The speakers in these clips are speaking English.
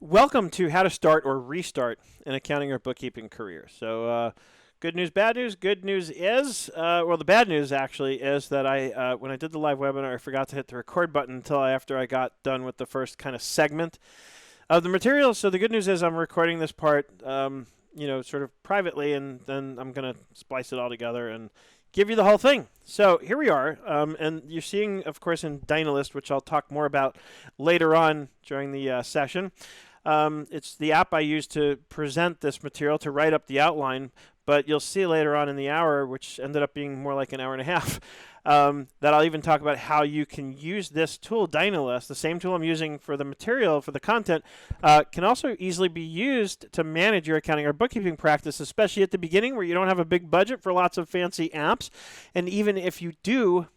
Welcome to How to Start or Restart an Accounting or Bookkeeping Career. So, good news, bad news. Good news is, the bad news actually is that when I did the live webinar, I forgot to hit the record button until after I got done with the first kind of segment of the material. So the good news is I'm recording this part, sort of privately, and then I'm going to splice it all together and give you the whole thing. So here we are, and you're seeing, of course, in Dynalist, which I'll talk more about later on during the session. It's the app I use to present this material, to write up the outline, but you'll see later on in the hour, which ended up being more like an hour and a half, that I'll even talk about how you can use this tool, Dynalist, the same tool I'm using for the material, for the content, can also easily be used to manage your accounting or bookkeeping practice, especially at the beginning where you don't have a big budget for lots of fancy apps. And even if you do,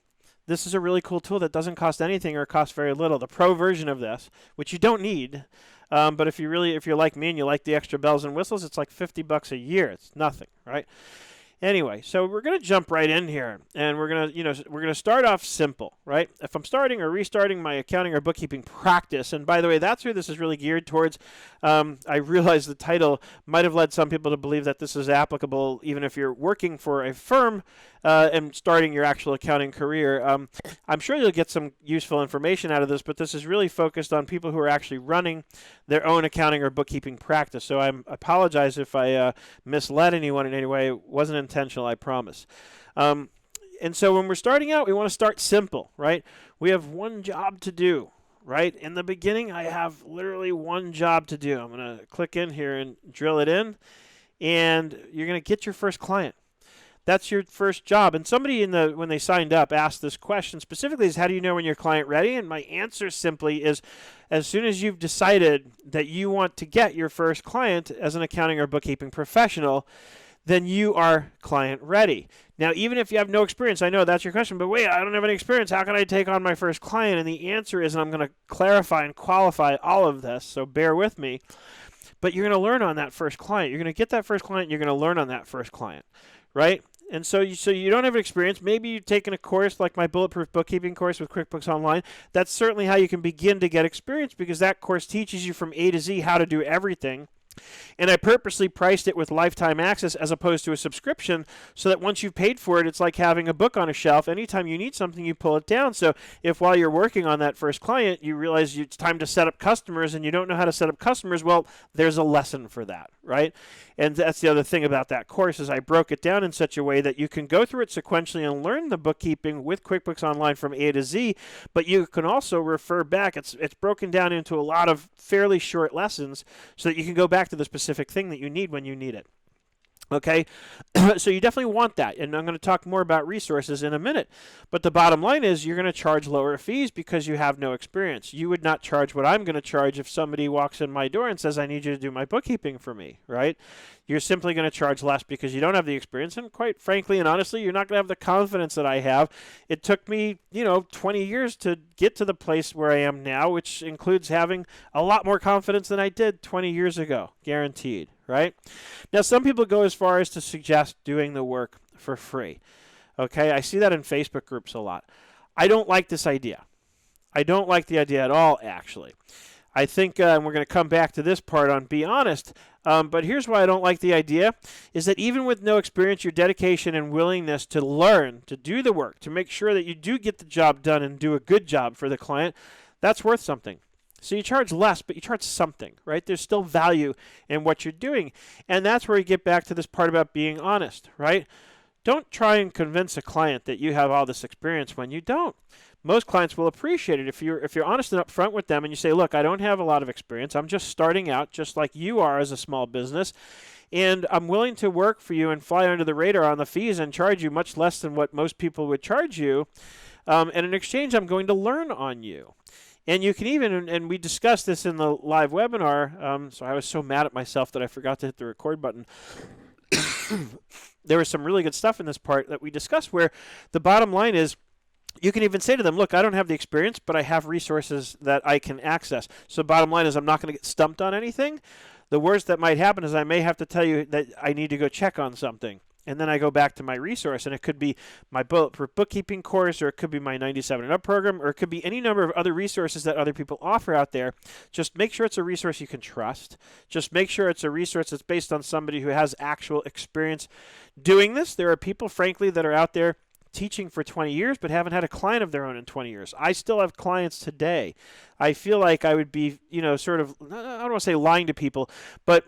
this is a really cool tool that doesn't cost anything or cost very little. The pro version of this, which you don't need, but if you're like me and you like the extra bells and whistles, it's like $50 a year. It's nothing, right? Anyway, so we're going to jump right in here, and we're going to start off simple, right? If I'm starting or restarting my accounting or bookkeeping practice, and by the way, that's who this is really geared towards. I realize the title might have led some people to believe that this is applicable even if you're working for a firm and starting your actual accounting career. I'm sure you'll get some useful information out of this, but this is really focused on people who are actually running their own accounting or bookkeeping practice. So I apologize if I misled anyone in any way. It wasn't intentional, I promise. And so when we're starting out, we want to start simple, right? We have one job to do, right? In the beginning, I have literally one job to do. I'm going to click in here and drill it in, and you're going to get your first client. That's your first job. And somebody when they signed up asked this question specifically is, how do you know when your client ready? And my answer simply is, as soon as you've decided that you want to get your first client as an accounting or bookkeeping professional, then you are client ready. Now, even if you have no experience, I know that's your question, but wait, I don't have any experience. How can I take on my first client? And the answer is, and I'm going to clarify and qualify all of this, so bear with me, but you're going to learn on that first client. You're going to get that first client, and you're going to learn on that first client, right? And so you don't have an experience. Maybe you've taken a course like my Bulletproof Bookkeeping course with QuickBooks Online. That's certainly how you can begin to get experience, because that course teaches you from A to Z how to do everything. And I purposely priced it with lifetime access as opposed to a subscription, so that once you've paid for it, it's like having a book on a shelf. Anytime you need something, you pull it down. So if while you're working on that first client, you realize it's time to set up customers and you don't know how to set up customers, well, there's a lesson for that, right? And that's the other thing about that course, is I broke it down in such a way that you can go through it sequentially and learn the bookkeeping with QuickBooks Online from A to Z, but you can also refer back. It's broken down into a lot of fairly short lessons so that you can go back to the specific thing that you need when you need it. Okay, so you definitely want that, and I'm going to talk more about resources in a minute. But the bottom line is, you're going to charge lower fees because you have no experience. You would not charge what I'm going to charge if somebody walks in my door and says, I need you to do my bookkeeping for me, right? You're simply going to charge less because you don't have the experience, and quite frankly and honestly, you're not going to have the confidence that I have. It took me, 20 years to get to the place where I am now, which includes having a lot more confidence than I did 20 years ago, guaranteed. Right? Now, some people go as far as to suggest doing the work for free. Okay, I see that in Facebook groups a lot. I don't like this idea. I don't like the idea at all, actually. I think, and we're going to come back to this part on be honest, but here's why I don't like the idea, is that even with no experience, your dedication and willingness to learn, to do the work, to make sure that you do get the job done and do a good job for the client, that's worth something. So you charge less, but you charge something, right? There's still value in what you're doing. And that's where you get back to this part about being honest, right? Don't try and convince a client that you have all this experience when you don't. Most clients will appreciate it if you're honest and upfront with them and you say, look, I don't have a lot of experience. I'm just starting out just like you are as a small business. And I'm willing to work for you and fly under the radar on the fees and charge you much less than what most people would charge you. And in exchange, I'm going to learn on you. And you can even, and we discussed this in the live webinar, so I was so mad at myself that I forgot to hit the record button. There was some really good stuff in this part that we discussed, where the bottom line is, you can even say to them, look, I don't have the experience, but I have resources that I can access. So bottom line is, I'm not going to get stumped on anything. The worst that might happen is I may have to tell you that I need to go check on something. and then I go back to my resource, and it could be my Bulletproof Bookkeeping course, or it could be my 97 and Up program, or it could be any number of other resources that other people offer out there. Just make sure it's a resource you can trust. Just make sure it's a resource that's based on somebody who has actual experience doing this. There are people, frankly, that are out there teaching for 20 years but haven't had a client of their own in 20 years. I still have clients today. I feel like I would be, sort of, I don't want to say lying to people, but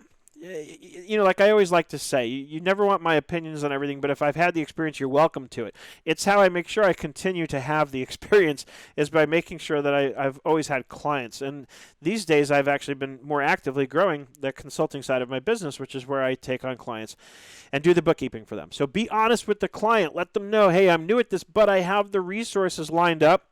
like I always like to say, you never want my opinions on everything, but if I've had the experience, you're welcome to it. It's how I make sure I continue to have the experience, is by making sure that I've always had clients. And these days, I've actually been more actively growing the consulting side of my business, which is where I take on clients and do the bookkeeping for them. So be honest with the client. Let them know, hey, I'm new at this, but I have the resources lined up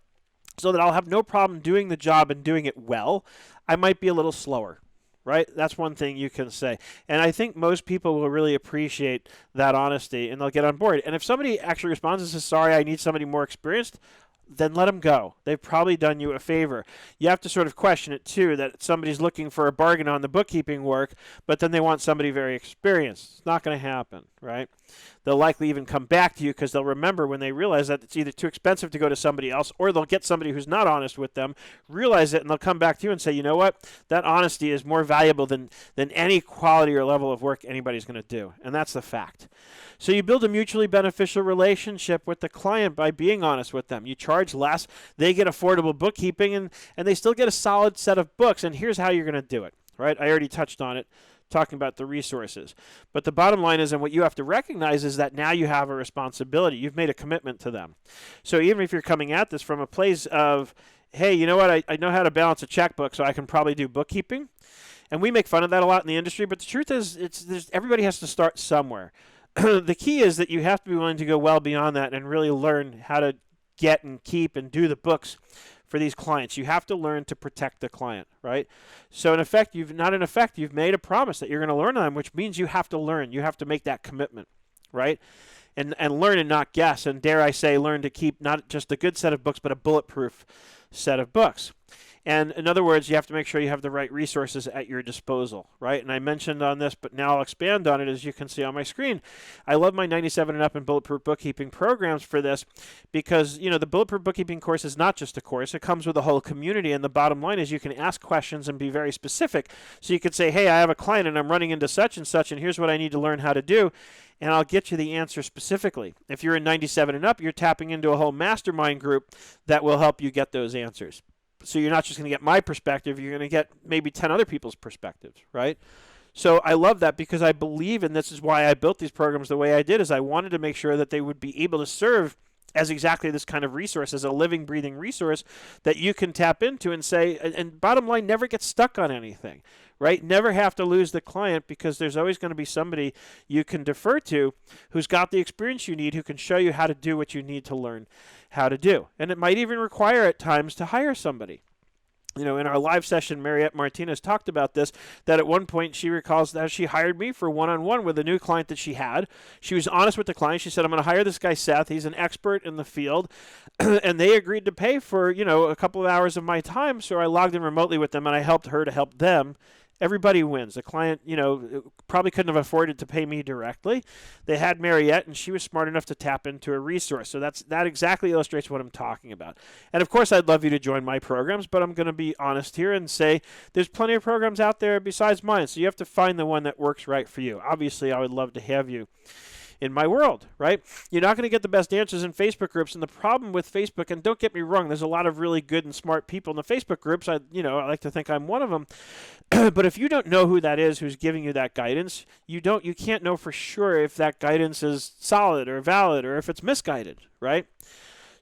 so that I'll have no problem doing the job and doing it well. I might be a little slower. Right? That's one thing you can say. And I think most people will really appreciate that honesty, and they'll get on board. And if somebody actually responds and says, sorry, I need somebody more experienced, then let them go. They've probably done you a favor. You have to sort of question it too, that somebody's looking for a bargain on the bookkeeping work, but then they want somebody very experienced. It's not going to happen, right? They'll likely even come back to you because they'll remember when they realize that it's either too expensive to go to somebody else, or they'll get somebody who's not honest with them, realize it, and they'll come back to you and say, you know what, that honesty is more valuable than any quality or level of work anybody's going to do. And that's the fact. So you build a mutually beneficial relationship with the client by being honest with them. You charge less, they get affordable bookkeeping, and they still get a solid set of books. And here's how you're going to do it, right? I already touched on it, talking about the resources. But the bottom line is, and what you have to recognize is that now you have a responsibility. You've made a commitment to them. So even if you're coming at this from a place of, hey, you know what, I know how to balance a checkbook, so I can probably do bookkeeping. And we make fun of that a lot in the industry, but the truth is, everybody has to start somewhere. The key is that you have to be willing to go well beyond that and really learn how to get and keep and do the books for these clients. You have to learn to protect the client, right? So in effect, you've made a promise that you're going to learn on them, which means you have to learn. You have to make that commitment, right? And learn and not guess. And dare I say, learn to keep not just a good set of books, but a bulletproof set of books. And in other words, you have to make sure you have the right resources at your disposal, right? And I mentioned on this, but now I'll expand on it, as you can see on my screen. I love my 97 and Up and Bulletproof Bookkeeping programs for this, because the Bulletproof Bookkeeping course is not just a course. It comes with a whole community, and the bottom line is you can ask questions and be very specific. So you could say, hey, I have a client and I'm running into such and such, and here's what I need to learn how to do. And I'll get you the answer specifically. If you're in 97 and Up, you're tapping into a whole mastermind group that will help you get those answers. So you're not just going to get my perspective, you're going to get maybe 10 other people's perspectives, right? So I love that, because I believe, and this is why I built these programs the way I did, is I wanted to make sure that they would be able to serve as exactly this kind of resource, as a living, breathing resource that you can tap into and say, and bottom line, never get stuck on anything, right? Never have to lose the client, because there's always going to be somebody you can defer to who's got the experience you need, who can show you how to do what you need to learn how to do. And it might even require at times to hire somebody. In our live session, Mariette Martinez talked about this, that at one point she recalls that she hired me for one-on-one with a new client that she had. She was honest with the client. She said, I'm going to hire this guy, Seth. He's an expert in the field. And they agreed to pay for, a couple of hours of my time. So I logged in remotely with them, and I helped her to help them. Everybody wins. The client, probably couldn't have afforded to pay me directly. They had Mariette, and she was smart enough to tap into a resource. So that exactly illustrates what I'm talking about. And of course, I'd love you to join my programs, but I'm going to be honest here and say there's plenty of programs out there besides mine. So you have to find the one that works right for you. Obviously, I would love to have you in my world, right? You're not going to get the best answers in Facebook groups, and the problem with Facebook, and don't get me wrong, there's a lot of really good and smart people in the Facebook groups. I like to think I'm one of them. But if you don't know who that is who's giving you that guidance, you can't know for sure if that guidance is solid or valid, or if it's misguided, right?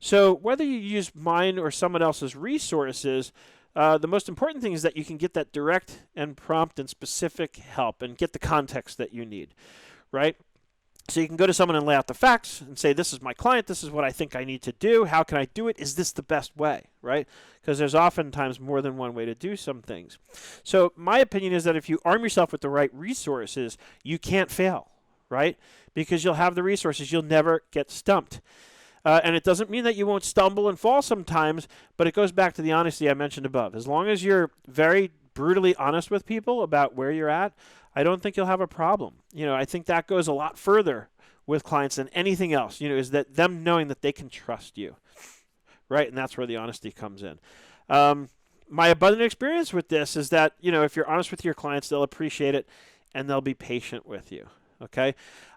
So whether you use mine or someone else's resources, the most important thing is that you can get that direct and prompt and specific help and get the context that you need, right? So you can go to someone and lay out the facts and say, this is my client, this is what I think I need to do, how can I do it, is this the best way, right? Because there's oftentimes more than one way to do some things. So my opinion is that if you arm yourself with the right resources, you can't fail, right? Because you'll have the resources, you'll never get stumped. And it doesn't mean that you won't stumble and fall sometimes, but it goes back to the honesty I mentioned above. As long as you're very brutally honest with people about where you're at, I don't think you'll have a problem. I think that goes a lot further with clients than anything else, is that them knowing that they can trust you, right? And that's where the honesty comes in. My abundant experience with this is that, if you're honest with your clients, they'll appreciate it and they'll be patient with you. Okay.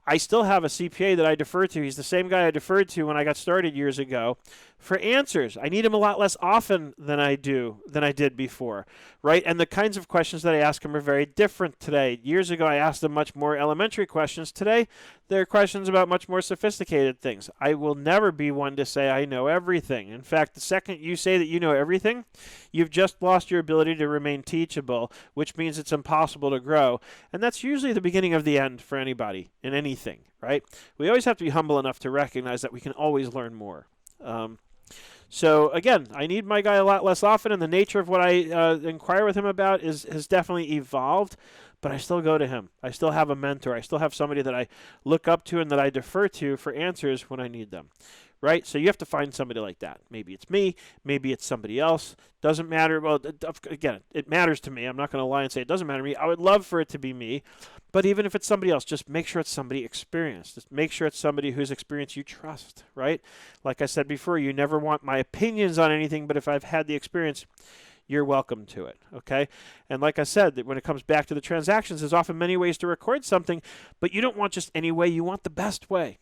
I still have a CPA that I defer to. He's the same guy I deferred to when I got started years ago for answers. I need him a lot less often than I did before, right? And the kinds of questions that I ask him are very different today. Years ago, I asked him much more elementary questions. Today, they're questions about much more sophisticated things. I will never be one to say I know everything. In fact, the second you say that you know everything, you've just lost your ability to remain teachable, which means it's impossible to grow. And that's usually the beginning of the end for anybody in anything, right? We always have to be humble enough to recognize that we can always learn more. So again, I need my guy a lot less often, and the nature of what I inquire with him about has definitely evolved, but I still go to him. I still have a mentor. I still have somebody that I look up to and that I defer to for answers when I need them, right? So you have to find somebody like that. Maybe it's me. Maybe it's somebody else. Doesn't matter. Well, again, it matters to me. I'm not going to lie and say it doesn't matter to me. I would love for it to be me. But even if it's somebody else, just make sure it's somebody experienced. Just make sure it's somebody whose experience you trust, right? Like I said before, you never want my opinions on anything, but if I've had the experience, you're welcome to it, okay? And like I said, that when it comes back to the transactions, there's often many ways to record something, but you don't want just any way. You want the best way.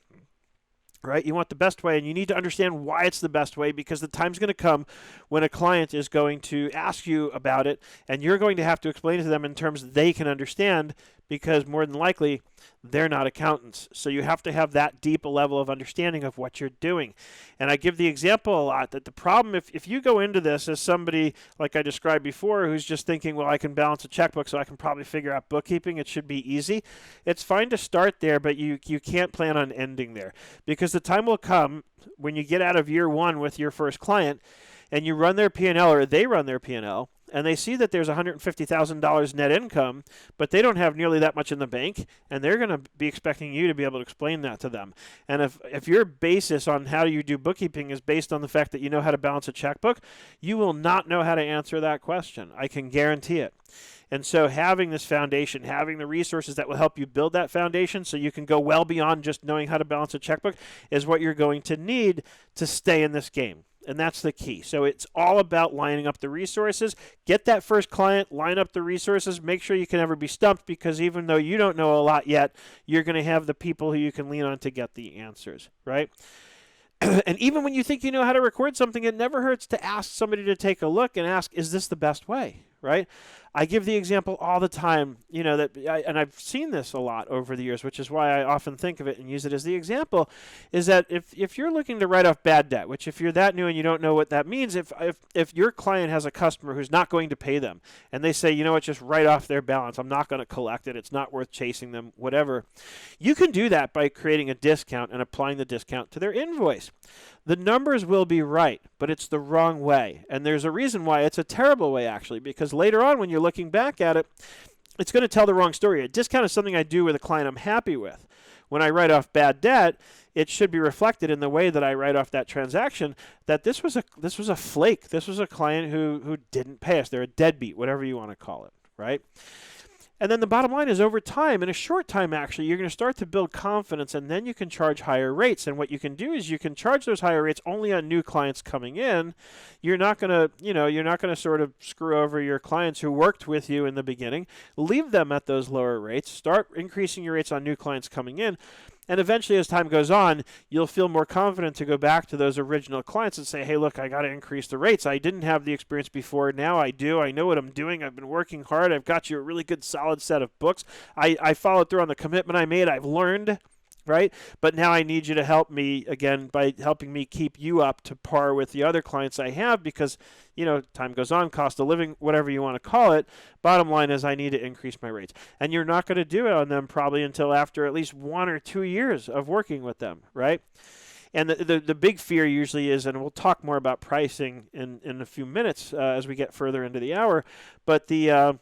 Right? You want the best way, and you need to understand why it's the best way, because the time's going to come when a client is going to ask you about it, and you're going to have to explain it to them in terms that they can understand, because more than likely, they're not accountants. So you have to have that deep a level of understanding of what you're doing. And I give the example a lot that the problem, if you go into this as somebody, like I described before, who's just thinking, well, I can balance a checkbook, so I can probably figure out bookkeeping, it should be easy. It's fine to start there, but you can't plan on ending there, because the time will come when you get out of year one with your first client and you run their P&L, or they run their P&L, and they see that there's $150,000 net income, but they don't have nearly that much in the bank, and they're going to be expecting you to be able to explain that to them. And if your basis on how you do bookkeeping is based on the fact that you know how to balance a checkbook, you will not know how to answer that question. I can guarantee it. And so having this foundation, having the resources that will help you build that foundation so you can go well beyond just knowing how to balance a checkbook is what you're going to need to stay in this game. And that's the key. So it's all about lining up the resources. Get that first client, line up the resources, make sure you can never be stumped, because even though you don't know a lot yet, you're going to have the people who you can lean on to get the answers, right? And even when you think you know how to record something, it never hurts to ask somebody to take a look and ask, is this the best way, right? I give the example all the time, and I've seen this a lot over the years, which is why I often think of it and use it as the example, is that if you're looking to write off bad debt, which if you're that new and you don't know what that means, if your client has a customer who's not going to pay them and they say, you know what, just write off their balance, I'm not going to collect it, it's not worth chasing them, whatever, you can do that by creating a discount and applying the discount to their invoice. The numbers will be right, but it's the wrong way. And there's a reason why it's a terrible way, actually, because later on when you're looking back at it, it's going to tell the wrong story. A discount is something I do with a client I'm happy with. When I write off bad debt, it should be reflected in the way that I write off that transaction that this was a flake. This was a client who didn't pay us. They're a deadbeat, whatever you want to call it, right? And then the bottom line is, over time, in a short time actually, you're going to start to build confidence, and then you can charge higher rates. And what you can do is you can charge those higher rates only on new clients coming in. You're not going to sort of screw over your clients who worked with you in the beginning. Leave them at those lower rates. Start increasing your rates on new clients coming in. And eventually, as time goes on, you'll feel more confident to go back to those original clients and say, hey, look, I got to increase the rates. I didn't have the experience before. Now I do. I know what I'm doing. I've been working hard. I've got you a really good, solid set of books. I followed through on the commitment I made. I've learned, right? But now I need you to help me, again, by helping me keep you up to par with the other clients I have, because, time goes on, cost of living, whatever you want to call it. Bottom line is I need to increase my rates. And you're not going to do it on them probably until after at least 1 or 2 years of working with them, right? And the big fear usually is, and we'll talk more about pricing in a few minutes as we get further into the hour, but the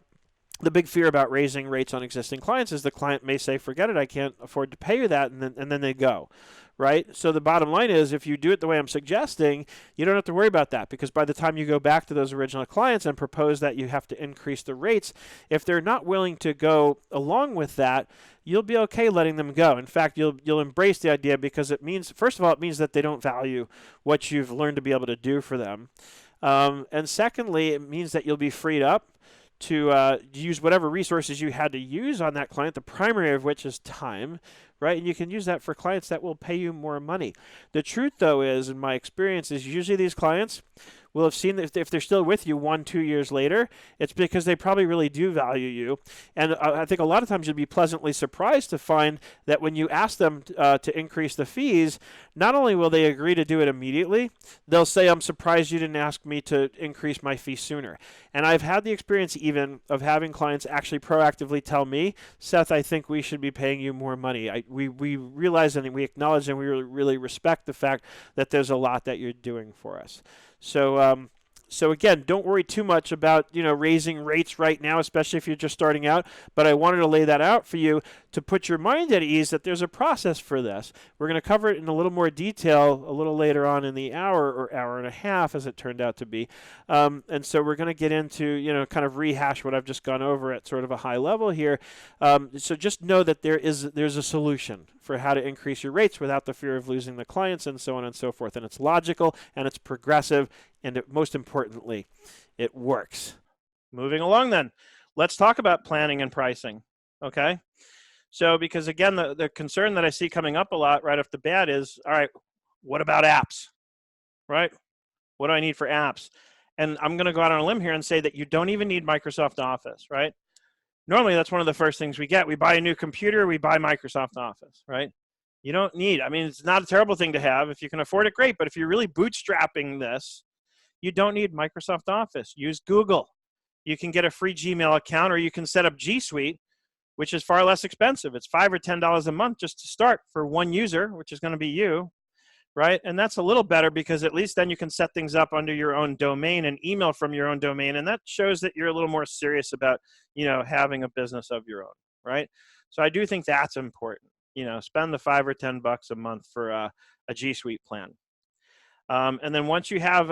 the big fear about raising rates on existing clients is the client may say, forget it, I can't afford to pay you that, and then they go, right? So the bottom line is, if you do it the way I'm suggesting, you don't have to worry about that, because by the time you go back to those original clients and propose that you have to increase the rates, if they're not willing to go along with that, you'll be okay letting them go. In fact, you'll embrace the idea, because it means, first of all, it means that they don't value what you've learned to be able to do for them. And secondly, it means that you'll be freed up to use whatever resources you had to use on that client, the primary of which is time, right? And you can use that for clients that will pay you more money. The truth, though, is, in my experience, is usually these clients will have seen that if they're still with you 1-2 years later, it's because they probably really do value you. And I think a lot of times you'll be pleasantly surprised to find that when you ask them to increase the fees, not only will they agree to do it immediately, they'll say, I'm surprised you didn't ask me to increase my fee sooner. And I've had the experience even of having clients actually proactively tell me, Seth, I think we should be paying you more money. We realize and we acknowledge and we really respect the fact that there's a lot that you're doing for us. So again, don't worry too much about raising rates right now, especially if you're just starting out. But I wanted to lay that out for you to put your mind at ease that there's a process for this. We're going to cover it in a little more detail a little later on in the hour or hour and a half, as it turned out to be. And so we're going to get into kind of rehash what I've just gone over at sort of a high level here. So just know that there's a solution for how to increase your rates without the fear of losing the clients and so on and so forth. And it's logical and it's progressive, and most importantly, it works. Moving along then, let's talk about planning and pricing, okay? So because again, the concern that I see coming up a lot right off the bat is, all right, what about apps, right? What do I need for apps? And I'm going to go out on a limb here and say that you don't even need Microsoft Office, right? Normally, that's one of the first things we get. We buy a new computer, we buy Microsoft Office, right? You don't need, it's not a terrible thing to have. If you can afford it, great. But if you're really bootstrapping this, you don't need Microsoft Office. Use Google. You can get a free Gmail account, or you can set up G Suite, which is far less expensive. It's $5 or $10 a month just to start for one user, which is going to be you, right? And that's a little better, because at least then you can set things up under your own domain and email from your own domain. And that shows that you're a little more serious about, having a business of your own, right? So I do think that's important. Spend the $5 or $10 a month for a G Suite plan. And then once you have,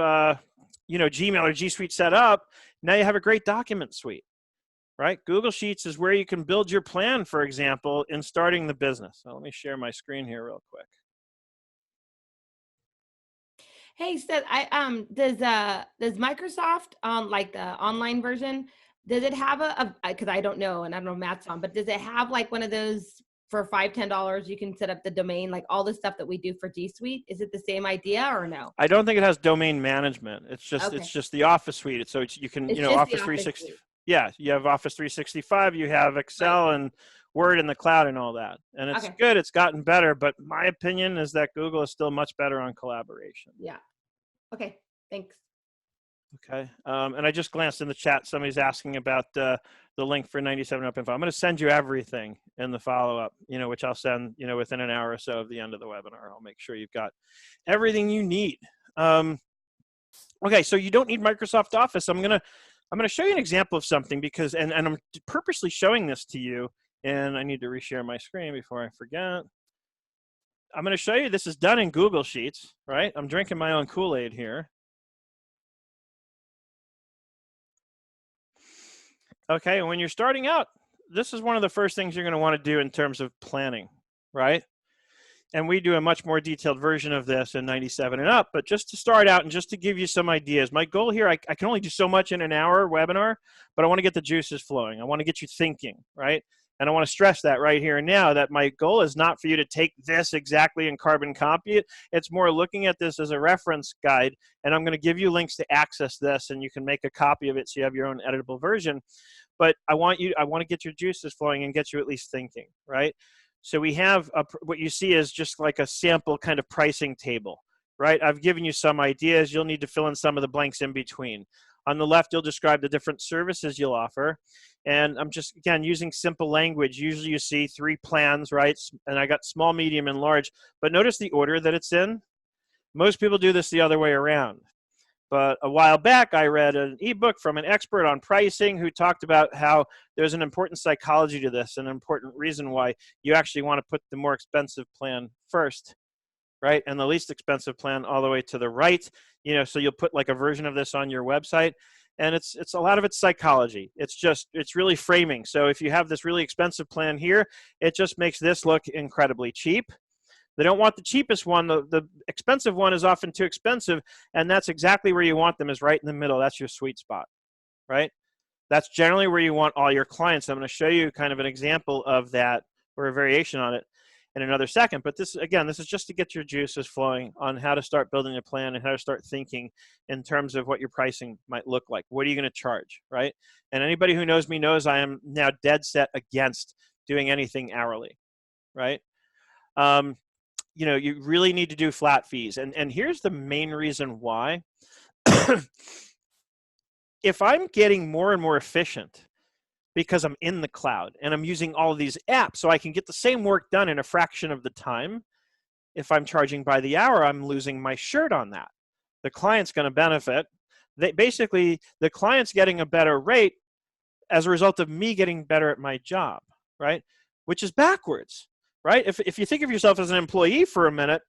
Gmail or G Suite set up, now you have a great document suite, right? Google Sheets is where you can build your plan, for example, in starting the business. So let me share my screen here real quick. Hey, Seth, does Microsoft like the online version, does it have because I don't know, and I don't know Matt's on, but does it have like one of those for $5-10 you can set up the domain, like all the stuff that we do for G Suite? Is it the same idea or no? I don't think it has domain management. It's just the Office suite. So you can It's just Office the 360. Suite. Yeah, you have Office 365. You have Excel and Word in the cloud and all that. And it's good. It's gotten better. But my opinion is that Google is still much better on collaboration. Yeah. Okay. Thanks. Okay. And I just glanced in the chat. Somebody's asking about the link for 97 Up Info. I'm going to send you everything in the follow-up, which I'll send, within an hour or so of the end of the webinar. I'll make sure you've got everything you need. Okay, so you don't need Microsoft Office. I'm going to show you an example of something, because, and I'm purposely showing this to you, and I need to reshare my screen before I forget. I'm going to show you this is done in Google Sheets, right? I'm drinking my own Kool-Aid here. Okay, and when you're starting out, this is one of the first things you're going to want to do in terms of planning, right? And we do a much more detailed version of this in 97 and up, but just to start out and just to give you some ideas, my goal here, I can only do so much in an hour webinar, but I want to get the juices flowing. I want to get you thinking, right? And I want to stress that right here and now, that my goal is not for you to take this exactly and carbon copy it. It's more looking at this as a reference guide, and I'm going to give you links to access this, and you can make a copy of it so you have your own editable version. But I want to get your juices flowing and get you at least thinking, right? So we have what you see is just like a sample kind of pricing table, right? I've given you some ideas. You'll need to fill in some of the blanks in between. On the left, you'll describe the different services you'll offer. And I'm just, again, using simple language. Usually you see 3 plans, right? And I got small, medium, and large. But notice the order that it's in. Most people do this the other way around. but a while back, I read an ebook from an expert on pricing who talked about how there's an important psychology to this, an important reason why you actually want to put the more expensive plan first, right? And the least expensive plan all the way to the right, so you'll put like a version of this on your website. And it's a lot of it's psychology. It's really framing. So if you have this really expensive plan here, it just makes this look incredibly cheap. They don't want the cheapest one. The expensive one is often too expensive, and that's exactly where you want them, is right in the middle. That's your sweet spot, right? That's generally where you want all your clients. I'm going to show you kind of an example of that or a variation on it in another second. But this is just to get your juices flowing on how to start building a plan and how to start thinking in terms of what your pricing might look like. What are you going to charge, right? And anybody who knows me knows I am now dead set against doing anything hourly, right? You really need to do flat fees. And here's the main reason why. If I'm getting more and more efficient because I'm in the cloud and I'm using all of these apps so I can get the same work done in a fraction of the time, if I'm charging by the hour, I'm losing my shirt on that. The client's going to benefit. The client's getting a better rate as a result of me getting better at my job, right? Which is backwards, right? If you think of yourself as an employee for a minute,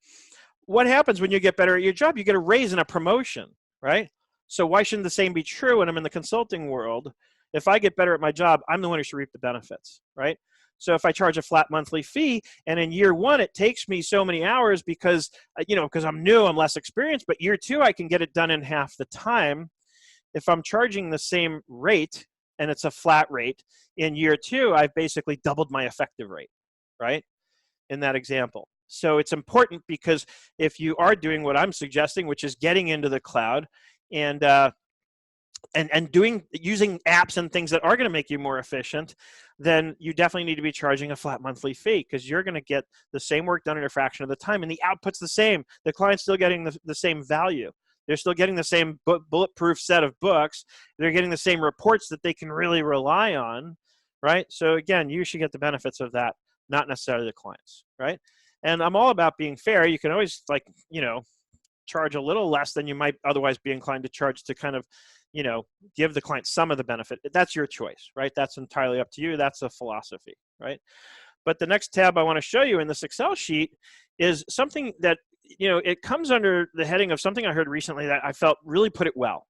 what happens when you get better at your job? You get a raise and a promotion, right? So why shouldn't the same be true when I'm in the consulting world? If I get better at my job, I'm the one who should reap the benefits, right? So if I charge a flat monthly fee, and in year one, it takes me so many hours because I'm new, I'm less experienced, but year two, I can get it done in half the time. If I'm charging the same rate and it's a flat rate, in year two, I've basically doubled my effective rate, right? In that example. So it's important because if you are doing what I'm suggesting, which is getting into the cloud and using apps and things that are going to make you more efficient, then you definitely need to be charging a flat monthly fee because you're going to get the same work done in a fraction of the time, and the output's the same. The client's still getting the same value. They're still getting the same bulletproof set of books. They're getting the same reports that they can really rely on, right? So again, you should get the benefits of that, not necessarily the clients, right? And I'm all about being fair. You can always charge a little less than you might otherwise be inclined to charge to kind of, give the client some of the benefit. That's your choice, right? That's entirely up to you. That's a philosophy, right? But the next tab I want to show you in this Excel sheet is something that, it comes under the heading of something I heard recently that I felt really put it well,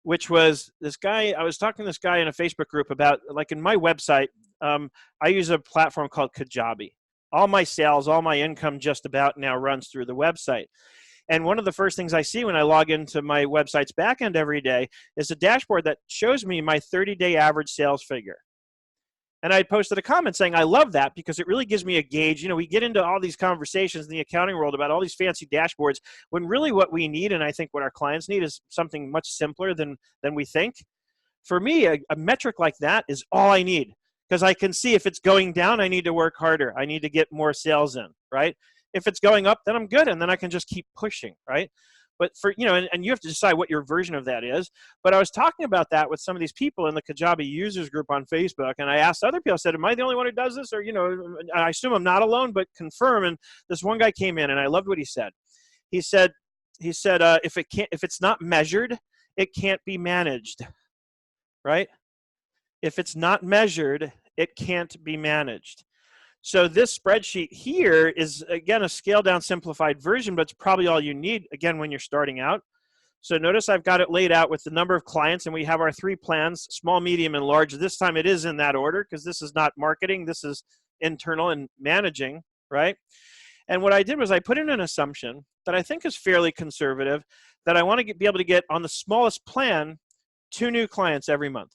which was this guy. I was talking to this guy in a Facebook group about, like, in my website, I use a platform called Kajabi. All my sales, all my income just about now runs through the website. And one of the first things I see when I log into my website's backend every day is a dashboard that shows me my 30-day average sales figure. And I posted a comment saying, I love that because it really gives me a gauge. We get into all these conversations in the accounting world about all these fancy dashboards when really what we need, and I think what our clients need, is something much simpler than we think. For me, a metric like that is all I need because I can see if it's going down, I need to work harder. I need to get more sales in, right? If it's going up, then I'm good, and then I can just keep pushing, right? But for, and you have to decide what your version of that is. But I was talking about that with some of these people in the Kajabi users group on Facebook, and I asked other people, I said, am I the only one who does this? Or, I assume I'm not alone, but confirm. And this one guy came in, and I loved what he said. He said, if it's not measured, it can't be managed, right? If it's not measured, it can't be managed. So this spreadsheet here is, again, a scaled down simplified version, but it's probably all you need, again, when you're starting out. So notice I've got it laid out with the number of clients, and we have our 3 plans, small, medium, and large. This time it is in that order because this is not marketing. This is internal and managing, right? And what I did was I put in an assumption that I think is fairly conservative, that I want to be able to get on the smallest plan 2 new clients every month.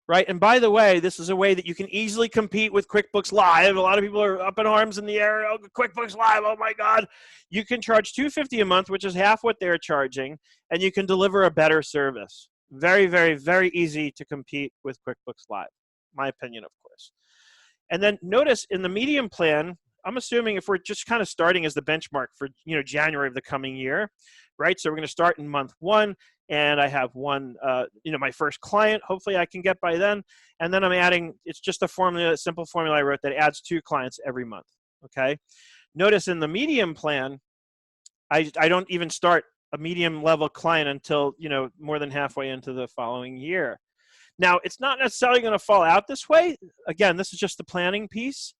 Right? And by the way, this is a way that you can easily compete with QuickBooks Live. A lot of people are up in arms in the air. Oh, QuickBooks Live, oh my God. You can charge $250 a month, which is half what they're charging, and you can deliver a better service. Very, very, very easy to compete with QuickBooks Live. My opinion, of course. And then notice in the medium plan, I'm assuming if we're just kind of starting as the benchmark for January of the coming year, right? So we're going to start in month 1. And I have one, my first client, hopefully I can get by then. And then I'm adding, it's just a simple formula I wrote that adds 2 clients every month, okay? Notice in the medium plan, I don't even start a medium level client until, more than halfway into the following year. Now, it's not necessarily going to fall out this way. Again, this is just the planning piece.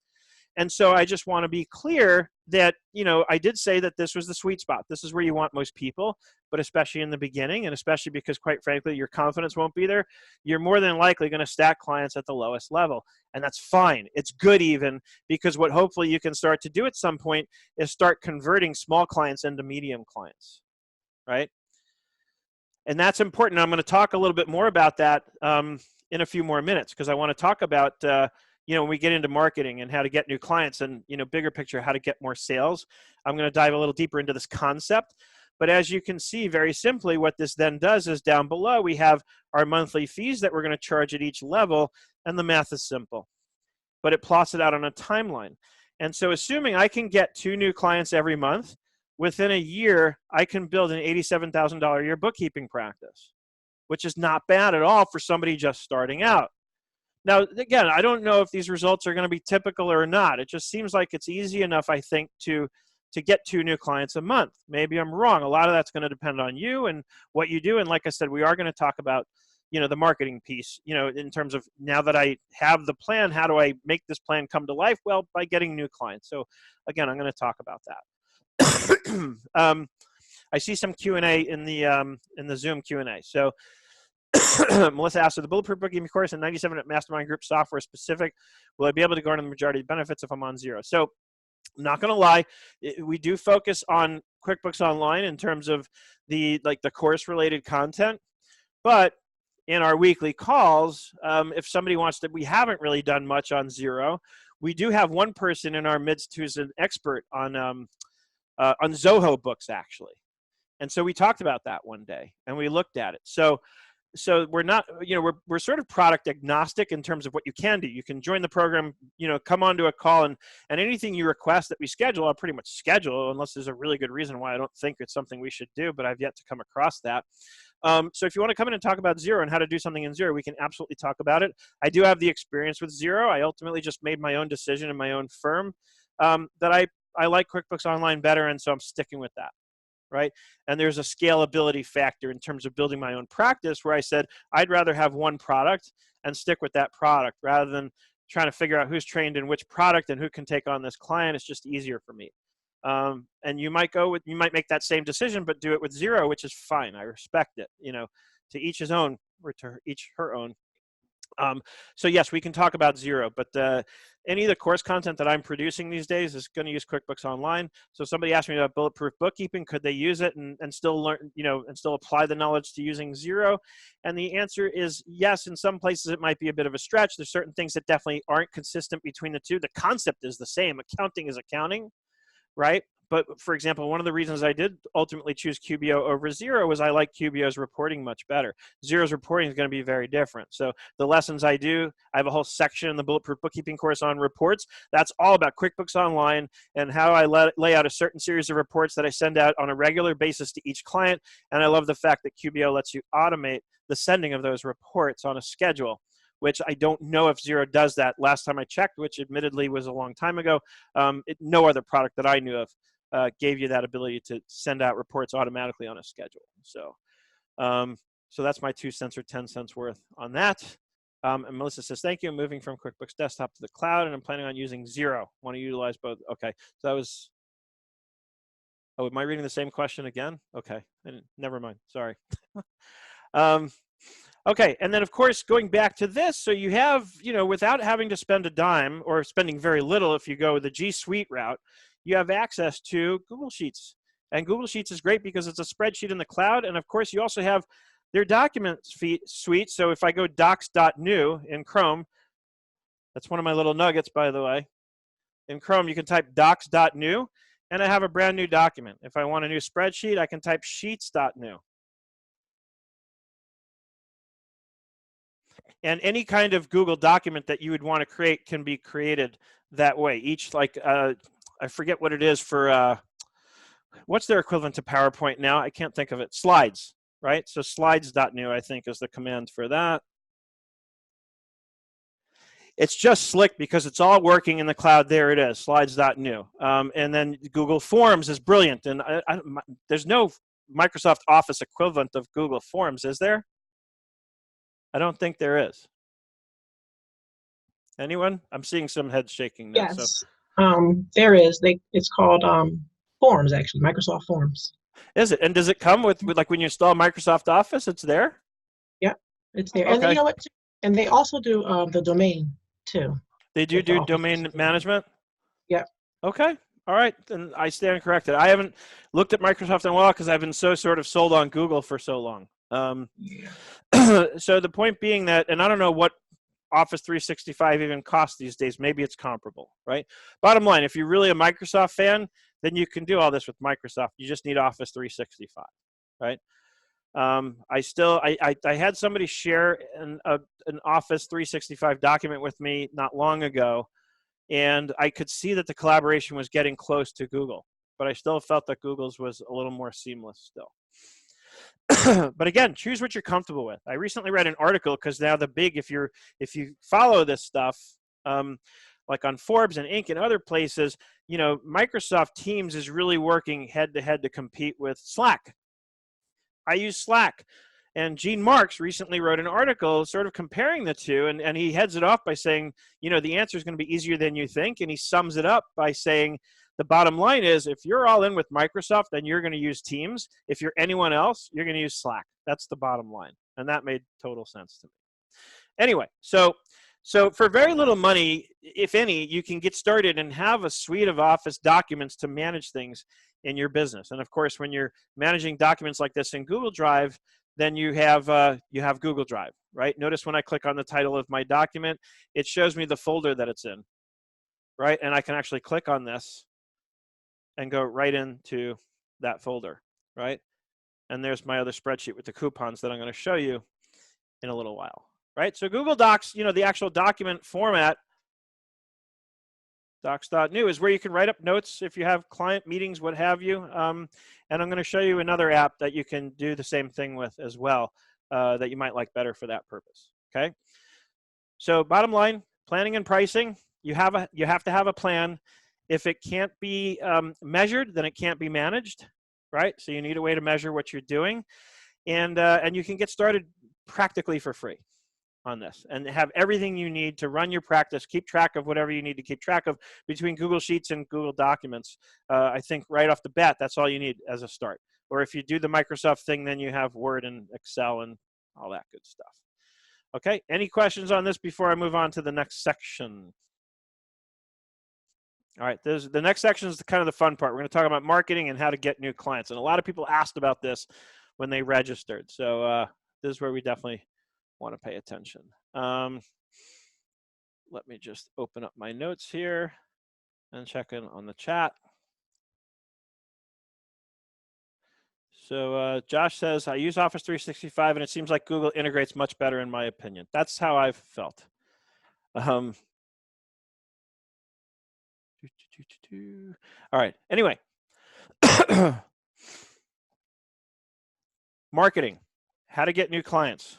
And so I just want to be clear that, I did say that this was the sweet spot. This is where you want most people, but especially in the beginning, and especially because, quite frankly, your confidence won't be there, you're more than likely going to stack clients at the lowest level. And that's fine. It's good even, because what hopefully you can start to do at some point is start converting small clients into medium clients, right? And that's important. I'm going to talk a little bit more about that in a few more minutes, because I want to talk about, when we get into marketing and how to get new clients and, bigger picture, how to get more sales. I'm going to dive a little deeper into this concept. But as you can see, very simply, what this then does is down below, we have our monthly fees that we're going to charge at each level. And the math is simple, but it plots it out on a timeline. And so assuming I can get 2 new clients every month, within a year, I can build an $87,000 a year bookkeeping practice, which is not bad at all for somebody just starting out. Now, again, I don't know if these results are going to be typical or not. It just seems like it's easy enough, I think, to get 2 new clients a month. Maybe I'm wrong. A lot of that's going to depend on you and what you do. And like I said, we are going to talk about, the marketing piece, in terms of, now that I have the plan, how do I make this plan come to life? Well, by getting new clients. So again, I'm going to talk about that. I see some Q&A in the Zoom Q&A. So Melissa asked, the Bulletproof Bookkeeping course and 97 at Mastermind Group software specific, will I be able to garner the majority of the benefits if I'm on Xero? So I'm not going to lie, we do focus on QuickBooks Online in terms of the course related content, but in our weekly calls, if somebody wants to, we haven't really done much on Xero. We do have one person in our midst who's an expert on Zoho books, actually. And so we talked about that one day and we looked at it. So we're not, we're sort of product agnostic in terms of what you can do. You can join the program, come onto a call, and anything you request that we schedule, I'll pretty much schedule, unless there's a really good reason why I don't think it's something we should do, but I've yet to come across that. So if you want to come in and talk about Xero and how to do something in Xero, we can absolutely talk about it. I do have the experience with Xero. I ultimately just made my own decision in my own firm that I like QuickBooks Online better, and so I'm sticking with that. Right? And there's a scalability factor in terms of building my own practice where I said, I'd rather have one product and stick with that product rather than trying to figure out who's trained in which product and who can take on this client. It's just easier for me. And you might make that same decision, but do it with Xero, which is fine. I respect it, to each his own or to each her own. So yes, we can talk about Xero, but any of the course content that I'm producing these days is going to use QuickBooks Online. So somebody asked me about Bulletproof Bookkeeping. Could they use it and still learn, and still apply the knowledge to using Xero? And the answer is yes. In some places, it might be a bit of a stretch. There's certain things that definitely aren't consistent between the two. The concept is the same. Accounting is accounting, right? But for example, one of the reasons I did ultimately choose QBO over Xero was I like QBO's reporting much better. Xero's reporting is going to be very different. So the lessons I do, I have a whole section in the Bulletproof Bookkeeping course on reports. That's all about QuickBooks Online and how I lay out a certain series of reports that I send out on a regular basis to each client. And I love the fact that QBO lets you automate the sending of those reports on a schedule, which I don't know if Xero does that. Last time I checked, which admittedly was a long time ago, no other product that I knew of gave you that ability to send out reports automatically on a schedule. So that's my 2 cents or 10 cents worth on that. And Melissa says, thank you. I'm moving from QuickBooks Desktop to the cloud, and I'm planning on using Xero. Want to utilize both. Okay. So that was, am I reading the same question again? Okay. Never mind. Sorry. Okay, and then of course, going back to this, so you have, without having to spend a dime or spending very little if you go the G Suite route, you have access to Google Sheets. And Google Sheets is great because it's a spreadsheet in the cloud, and of course, you also have their document suite. So if I go docs.new in Chrome, that's one of my little nuggets, by the way. In Chrome, you can type docs.new, and I have a brand new document. If I want a new spreadsheet, I can type sheets.new. And any kind of Google document that you would want to create can be created that way. Each, I forget what it is for, what's their equivalent to PowerPoint now? I can't think of it. Slides, right? So slides.new, I think, is the command for that. It's just slick because it's all working in the cloud. There it is, slides.new. And then Google Forms is brilliant. And there's no Microsoft Office equivalent of Google Forms, is there? I don't think there is. Anyone? I'm seeing some heads shaking now. So Yes, there is. It's called Forms, actually, Microsoft Forms. is it? And does it come with like when you install Microsoft Office, it's there? Yep, it's there. And Okay. you know what? And they also do the domain too. They do with the do Office domain 365. management? Yep. Okay. All right. Then I stand corrected. I haven't looked at Microsoft in a while because I've been so sort of sold on Google for so long. Yeah. So the point being that, and I don't know what Office 365 even costs these days. Maybe it's comparable, right? Bottom line, if you're really a Microsoft fan, then you can do all this with Microsoft. You just need Office 365, right? I had somebody share an Office 365 document with me not long ago, and I could see that the collaboration was getting close to Google, but I still felt that Google's was a little more seamless still. But again, choose what you're comfortable with. I recently read an article because now if you follow this stuff, like on Forbes and Inc. and other places, Microsoft Teams is really working head to head to compete with Slack. I use Slack. And Gene Marks recently wrote an article sort of comparing the two, and he heads it off by saying, the answer is going to be easier than you think. And he sums it up by saying, the bottom line is, if you're all in with Microsoft, then you're going to use Teams. If you're anyone else, you're going to use Slack. That's the bottom line. And that made total sense to me. Anyway, so for very little money, if any, you can get started and have a suite of Office documents to manage things in your business. And of course, when you're managing documents like this in Google Drive, then you have Google Drive, right? Notice when I click on the title of my document, it shows me the folder that it's in, right? And I can actually click on this and go right into that folder, right? And there's my other spreadsheet with the coupons that I'm going to show you in a little while, right? So Google Docs, the actual document format, docs.new, is where you can write up notes if you have client meetings, what have you. And I'm going to show you another app that you can do the same thing with as well, that you might like better for that purpose, okay? So bottom line, planning and pricing, you have to have a plan. If it can't be measured, then it can't be managed, right? So you need a way to measure what you're doing. And you can get started practically for free on this and have everything you need to run your practice, keep track of whatever you need to keep track of between Google Sheets and Google Documents. I think right off the bat, that's all you need as a start. Or if you do the Microsoft thing, then you have Word and Excel and all that good stuff. Okay, any questions on this before I move on to the next section? All right, the next section is kind of the fun part. We're going to talk about marketing and how to get new clients. And a lot of people asked about this when they registered. So this is where we definitely want to pay attention. Let me just open up my notes here and check in on the chat. So Josh says, I use Office 365 and it seems like Google integrates much better in my opinion. That's how I've felt. All right, anyway. Marketing, how to get new clients.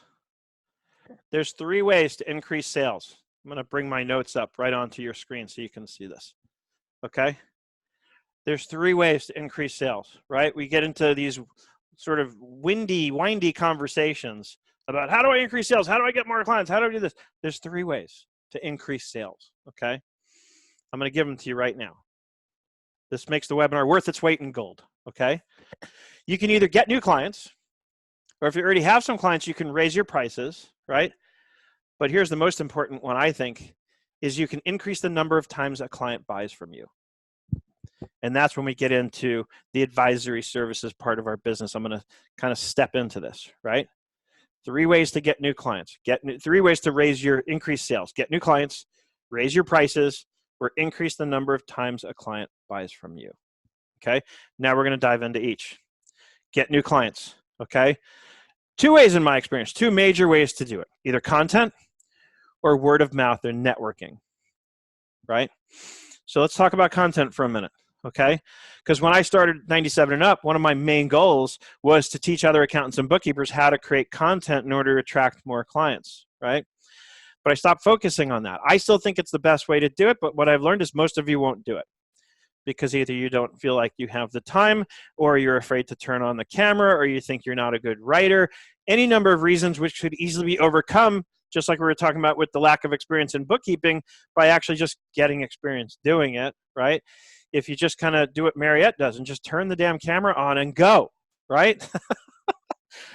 There's 3 ways to increase sales. I'm going to bring my notes up right onto your screen so you can see this. Okay? There's 3 ways to increase sales, right? We get into these sort of windy conversations about how do I increase sales? How do I get more clients? How do I do this? There's 3 ways to increase sales, okay? I'm going to give them to you right now. This makes the webinar worth its weight in gold, okay? You can either get new clients, or if you already have some clients, you can raise your prices, right? But here's the most important one, I think, is you can increase the number of times a client buys from you. And that's when we get into the advisory services part of our business. I'm going to kind of step into this, right? 3 ways to get new clients. 3 ways to increase sales. Get new clients, raise your prices, or increase the number of times a client buys from you. Okay? Now we're going to dive into each. Get new clients, okay? 2 ways in my experience, 2 major ways to do it. Either content or word of mouth or networking, right? So let's talk about content for a minute, okay? Because when I started 97 and Up, one of my main goals was to teach other accountants and bookkeepers how to create content in order to attract more clients, right? But I stopped focusing on that. I still think it's the best way to do it, but what I've learned is most of you won't do it. because either you don't feel like you have the time, or you're afraid to turn on the camera, or you think you're not a good writer. Any number of reasons which could easily be overcome, just like we were talking about with the lack of experience in bookkeeping, by actually just getting experience doing it, right? If you just kind of do what Mariette does and just turn the damn camera on and go, right?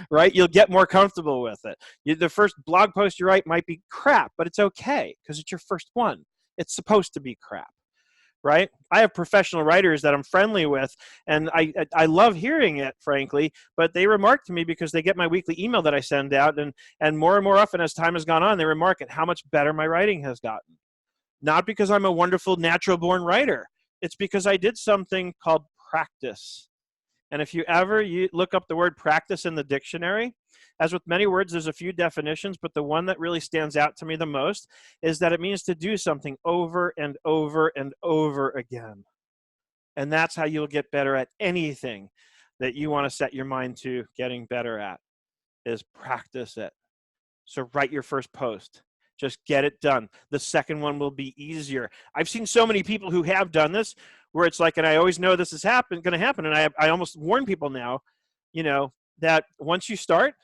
Right? You'll get more comfortable with it. The first blog post you write might be crap, but it's okay because it's your first one. It's supposed to be crap, right? I have professional writers that I'm friendly with, and I love hearing it, frankly, but they remark to me because they get my weekly email that I send out, and more often as time has gone on, they remark at how much better my writing has gotten. Not because I'm a wonderful natural-born writer. It's because I did something called practice. And if you ever look up the word practice in the dictionary, as with many words, there's a few definitions, but the one that really stands out to me the most is that it means to do something over and over and over again. And that's how you'll get better at anything that you want to set your mind to getting better at, is practice it. So write your first post. Just get it done. The second one will be easier. I've seen so many people who have done this where it's like, and I always know this is going to happen, and I almost warn people now, that once you start,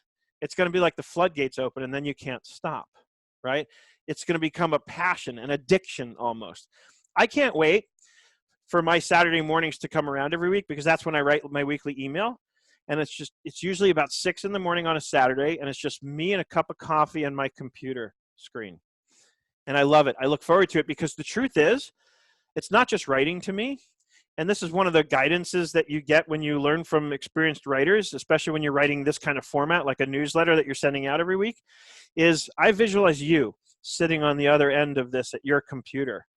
it's going to be like the floodgates open, and then you can't stop, right? It's going to become a passion, an addiction almost. I can't wait for my Saturday mornings to come around every week, because that's when I write my weekly email. And it's usually about 6 a.m. on a Saturday, and it's just me and a cup of coffee and my computer screen. And I love it. I look forward to it because the truth is, it's not just writing to me. And this is one of the guidances that you get when you learn from experienced writers, especially when you're writing this kind of format, like a newsletter that you're sending out every week, is I visualize you sitting on the other end of this at your computer,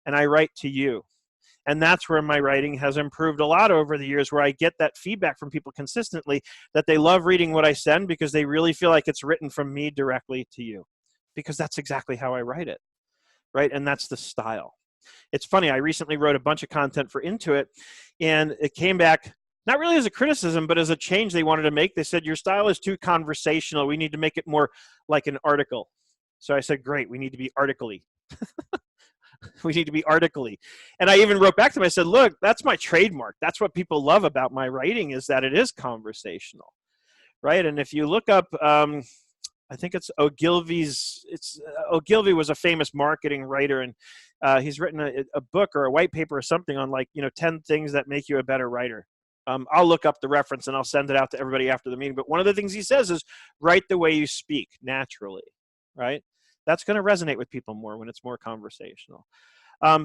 and I write to you. And that's where my writing has improved a lot over the years, where I get that feedback from people consistently that they love reading what I send because they really feel like it's written from me directly to you, because that's exactly how I write it, right? And that's the style. It's funny, I recently wrote a bunch of content for Intuit, and it came back not really as a criticism, but as a change they wanted to make. They said, your style is too conversational. We need to make it more like an article. So I said, great, we need to be article-y. We need to be article-y. And I even wrote back to them, I said, look, that's my trademark. That's what people love about my writing, is that it is conversational, right? And if you look up, I think it's Ogilvy's, Ogilvy was a famous marketing writer, and he's written a book or a white paper or something on 10 things that make you a better writer. I'll look up the reference and I'll send it out to everybody after the meeting. But one of the things he says is write the way you speak naturally, right? That's going to resonate with people more when it's more conversational.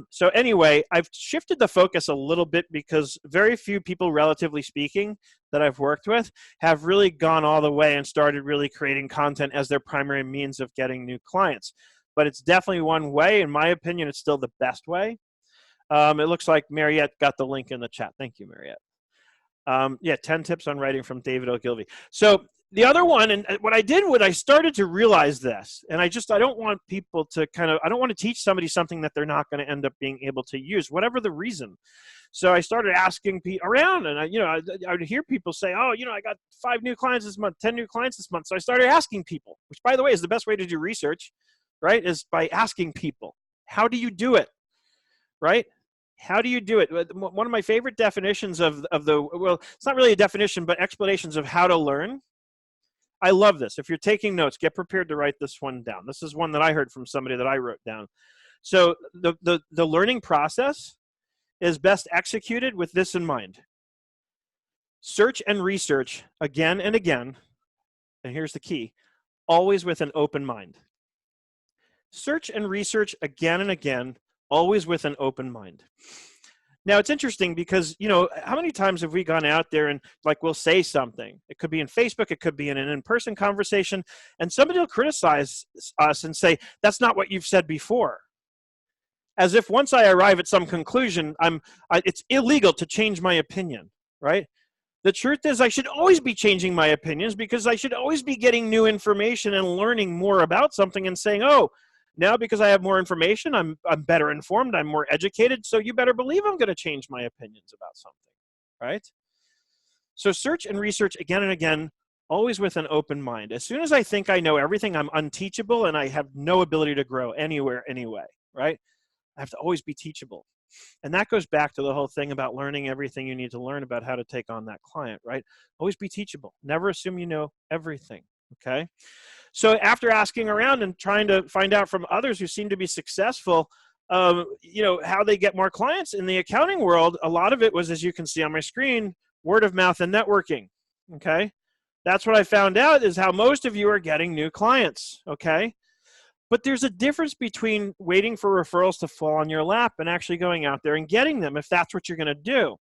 So anyway, I've shifted the focus a little bit because very few people, relatively speaking, that I've worked with have really gone all the way and started really creating content as their primary means of getting new clients. But it's definitely one way. In my opinion, it's still the best way. It looks like Mariette got the link in the chat. Thank you, Mariette. 10 tips on writing from David Ogilvy. So the other one, and what I did was I started to realize this, and I don't want people to I don't want to teach somebody something that they're not going to end up being able to use, whatever the reason. So I started asking people around, and I would hear people say, oh, I got 5 new clients this month, 10 new clients this month. So I started asking people, which, by the way, is the best way to do research, right, is by asking people. How do you do it, right? How do you do it? One of my favorite definitions of well, it's not really a definition, but explanations of how to learn. I love this. If you're taking notes, get prepared to write this one down. This is one that I heard from somebody that I wrote down. So the learning process is best executed with this in mind. Search and research again and again, and here's the key, always with an open mind. Search and research again and again, always with an open mind. Now, it's interesting because, how many times have we gone out there and we'll say something? It could be in Facebook, it could be in an in-person conversation, and somebody will criticize us and say, that's not what you've said before. As if once I arrive at some conclusion, it's illegal to change my opinion, right? The truth is I should always be changing my opinions because I should always be getting new information and learning more about something and saying, oh, now because I have more information, I'm better informed, I'm more educated, so you better believe I'm going to change my opinions about something, right? So search and research again and again, always with an open mind. As soon as I think I know everything, I'm unteachable and I have no ability to grow anywhere, anyway, right? I have to always be teachable. And that goes back to the whole thing about learning everything you need to learn about how to take on that client, right? Always be teachable. Never assume you know everything, okay? So after asking around and trying to find out from others who seem to be successful, how they get more clients in the accounting world, a lot of it was, as you can see on my screen, word of mouth and networking, okay? That's what I found out is how most of you are getting new clients, okay? But there's a difference between waiting for referrals to fall on your lap and actually going out there and getting them if that's what you're going to do.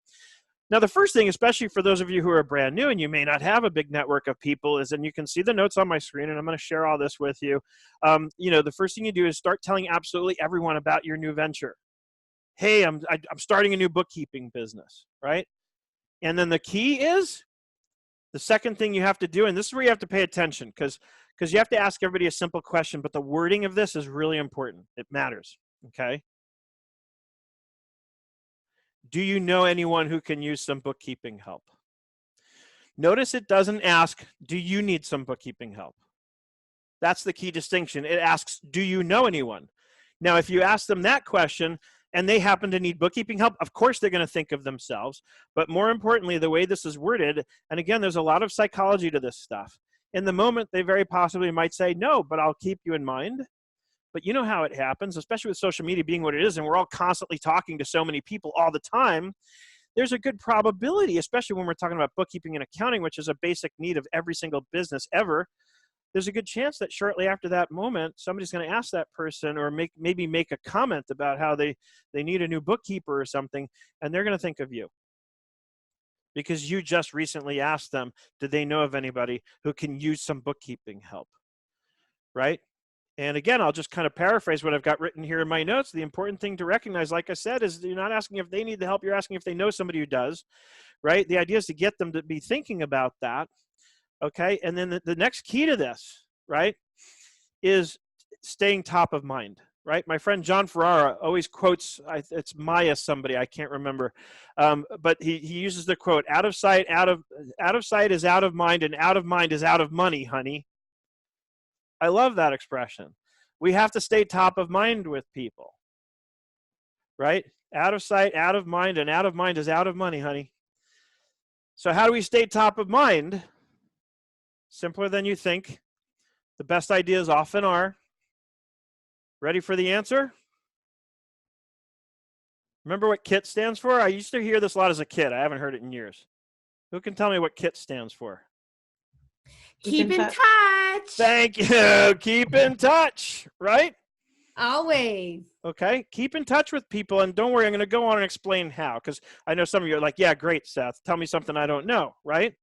Now, the first thing, especially for those of you who are brand new and you may not have a big network of people, is, and you can see the notes on my screen, and I'm going to share all this with you. The first thing you do is start telling absolutely everyone about your new venture. Hey, I'm starting a new bookkeeping business, right? And then the key is, the second thing you have to do, and this is where you have to pay attention, because you have to ask everybody a simple question, but the wording of this is really important. It matters, okay? Do you know anyone who can use some bookkeeping help? Notice it doesn't ask, do you need some bookkeeping help? That's the key distinction. It asks, do you know anyone? Now, if you ask them that question and they happen to need bookkeeping help, of course they're going to think of themselves. But more importantly, the way this is worded, and again, there's a lot of psychology to this stuff. In the moment, they very possibly might say, no, but I'll keep you in mind. But you know how it happens, especially with social media being what it is, and we're all constantly talking to so many people all the time. There's a good probability, especially when we're talking about bookkeeping and accounting, which is a basic need of every single business ever. There's a good chance that shortly after that moment, somebody's going to ask that person or maybe make a comment about how they need a new bookkeeper or something, and they're going to think of you. Because you just recently asked them, did they know of anybody who can use some bookkeeping help, right? And again, I'll just kind of paraphrase what I've got written here in my notes. The important thing to recognize, like I said, is you're not asking if they need the help, you're asking if they know somebody who does, right? The idea is to get them to be thinking about that, okay? And then the next key to this, right, is staying top of mind, right? My friend John Ferrara always quotes, it's Maya somebody, I can't remember, but he uses the quote, out of sight is out of mind, and out of mind is out of money, honey. I love that expression. We have to stay top of mind with people, right? Out of sight, out of mind, and out of mind is out of money, honey. So how do we stay top of mind? Simpler than you think. The best ideas often are. Ready for the answer? Remember what KIT stands for? I used to hear this a lot as a kid. I haven't heard it in years. Who can tell me what KIT stands for? Keep in touch. Thank you. Keep in touch, right? Always. Okay. Keep in touch with people. And don't worry, I'm going to go on and explain how, because I know some of you are like, yeah, great, Seth. Tell me something I don't know, right?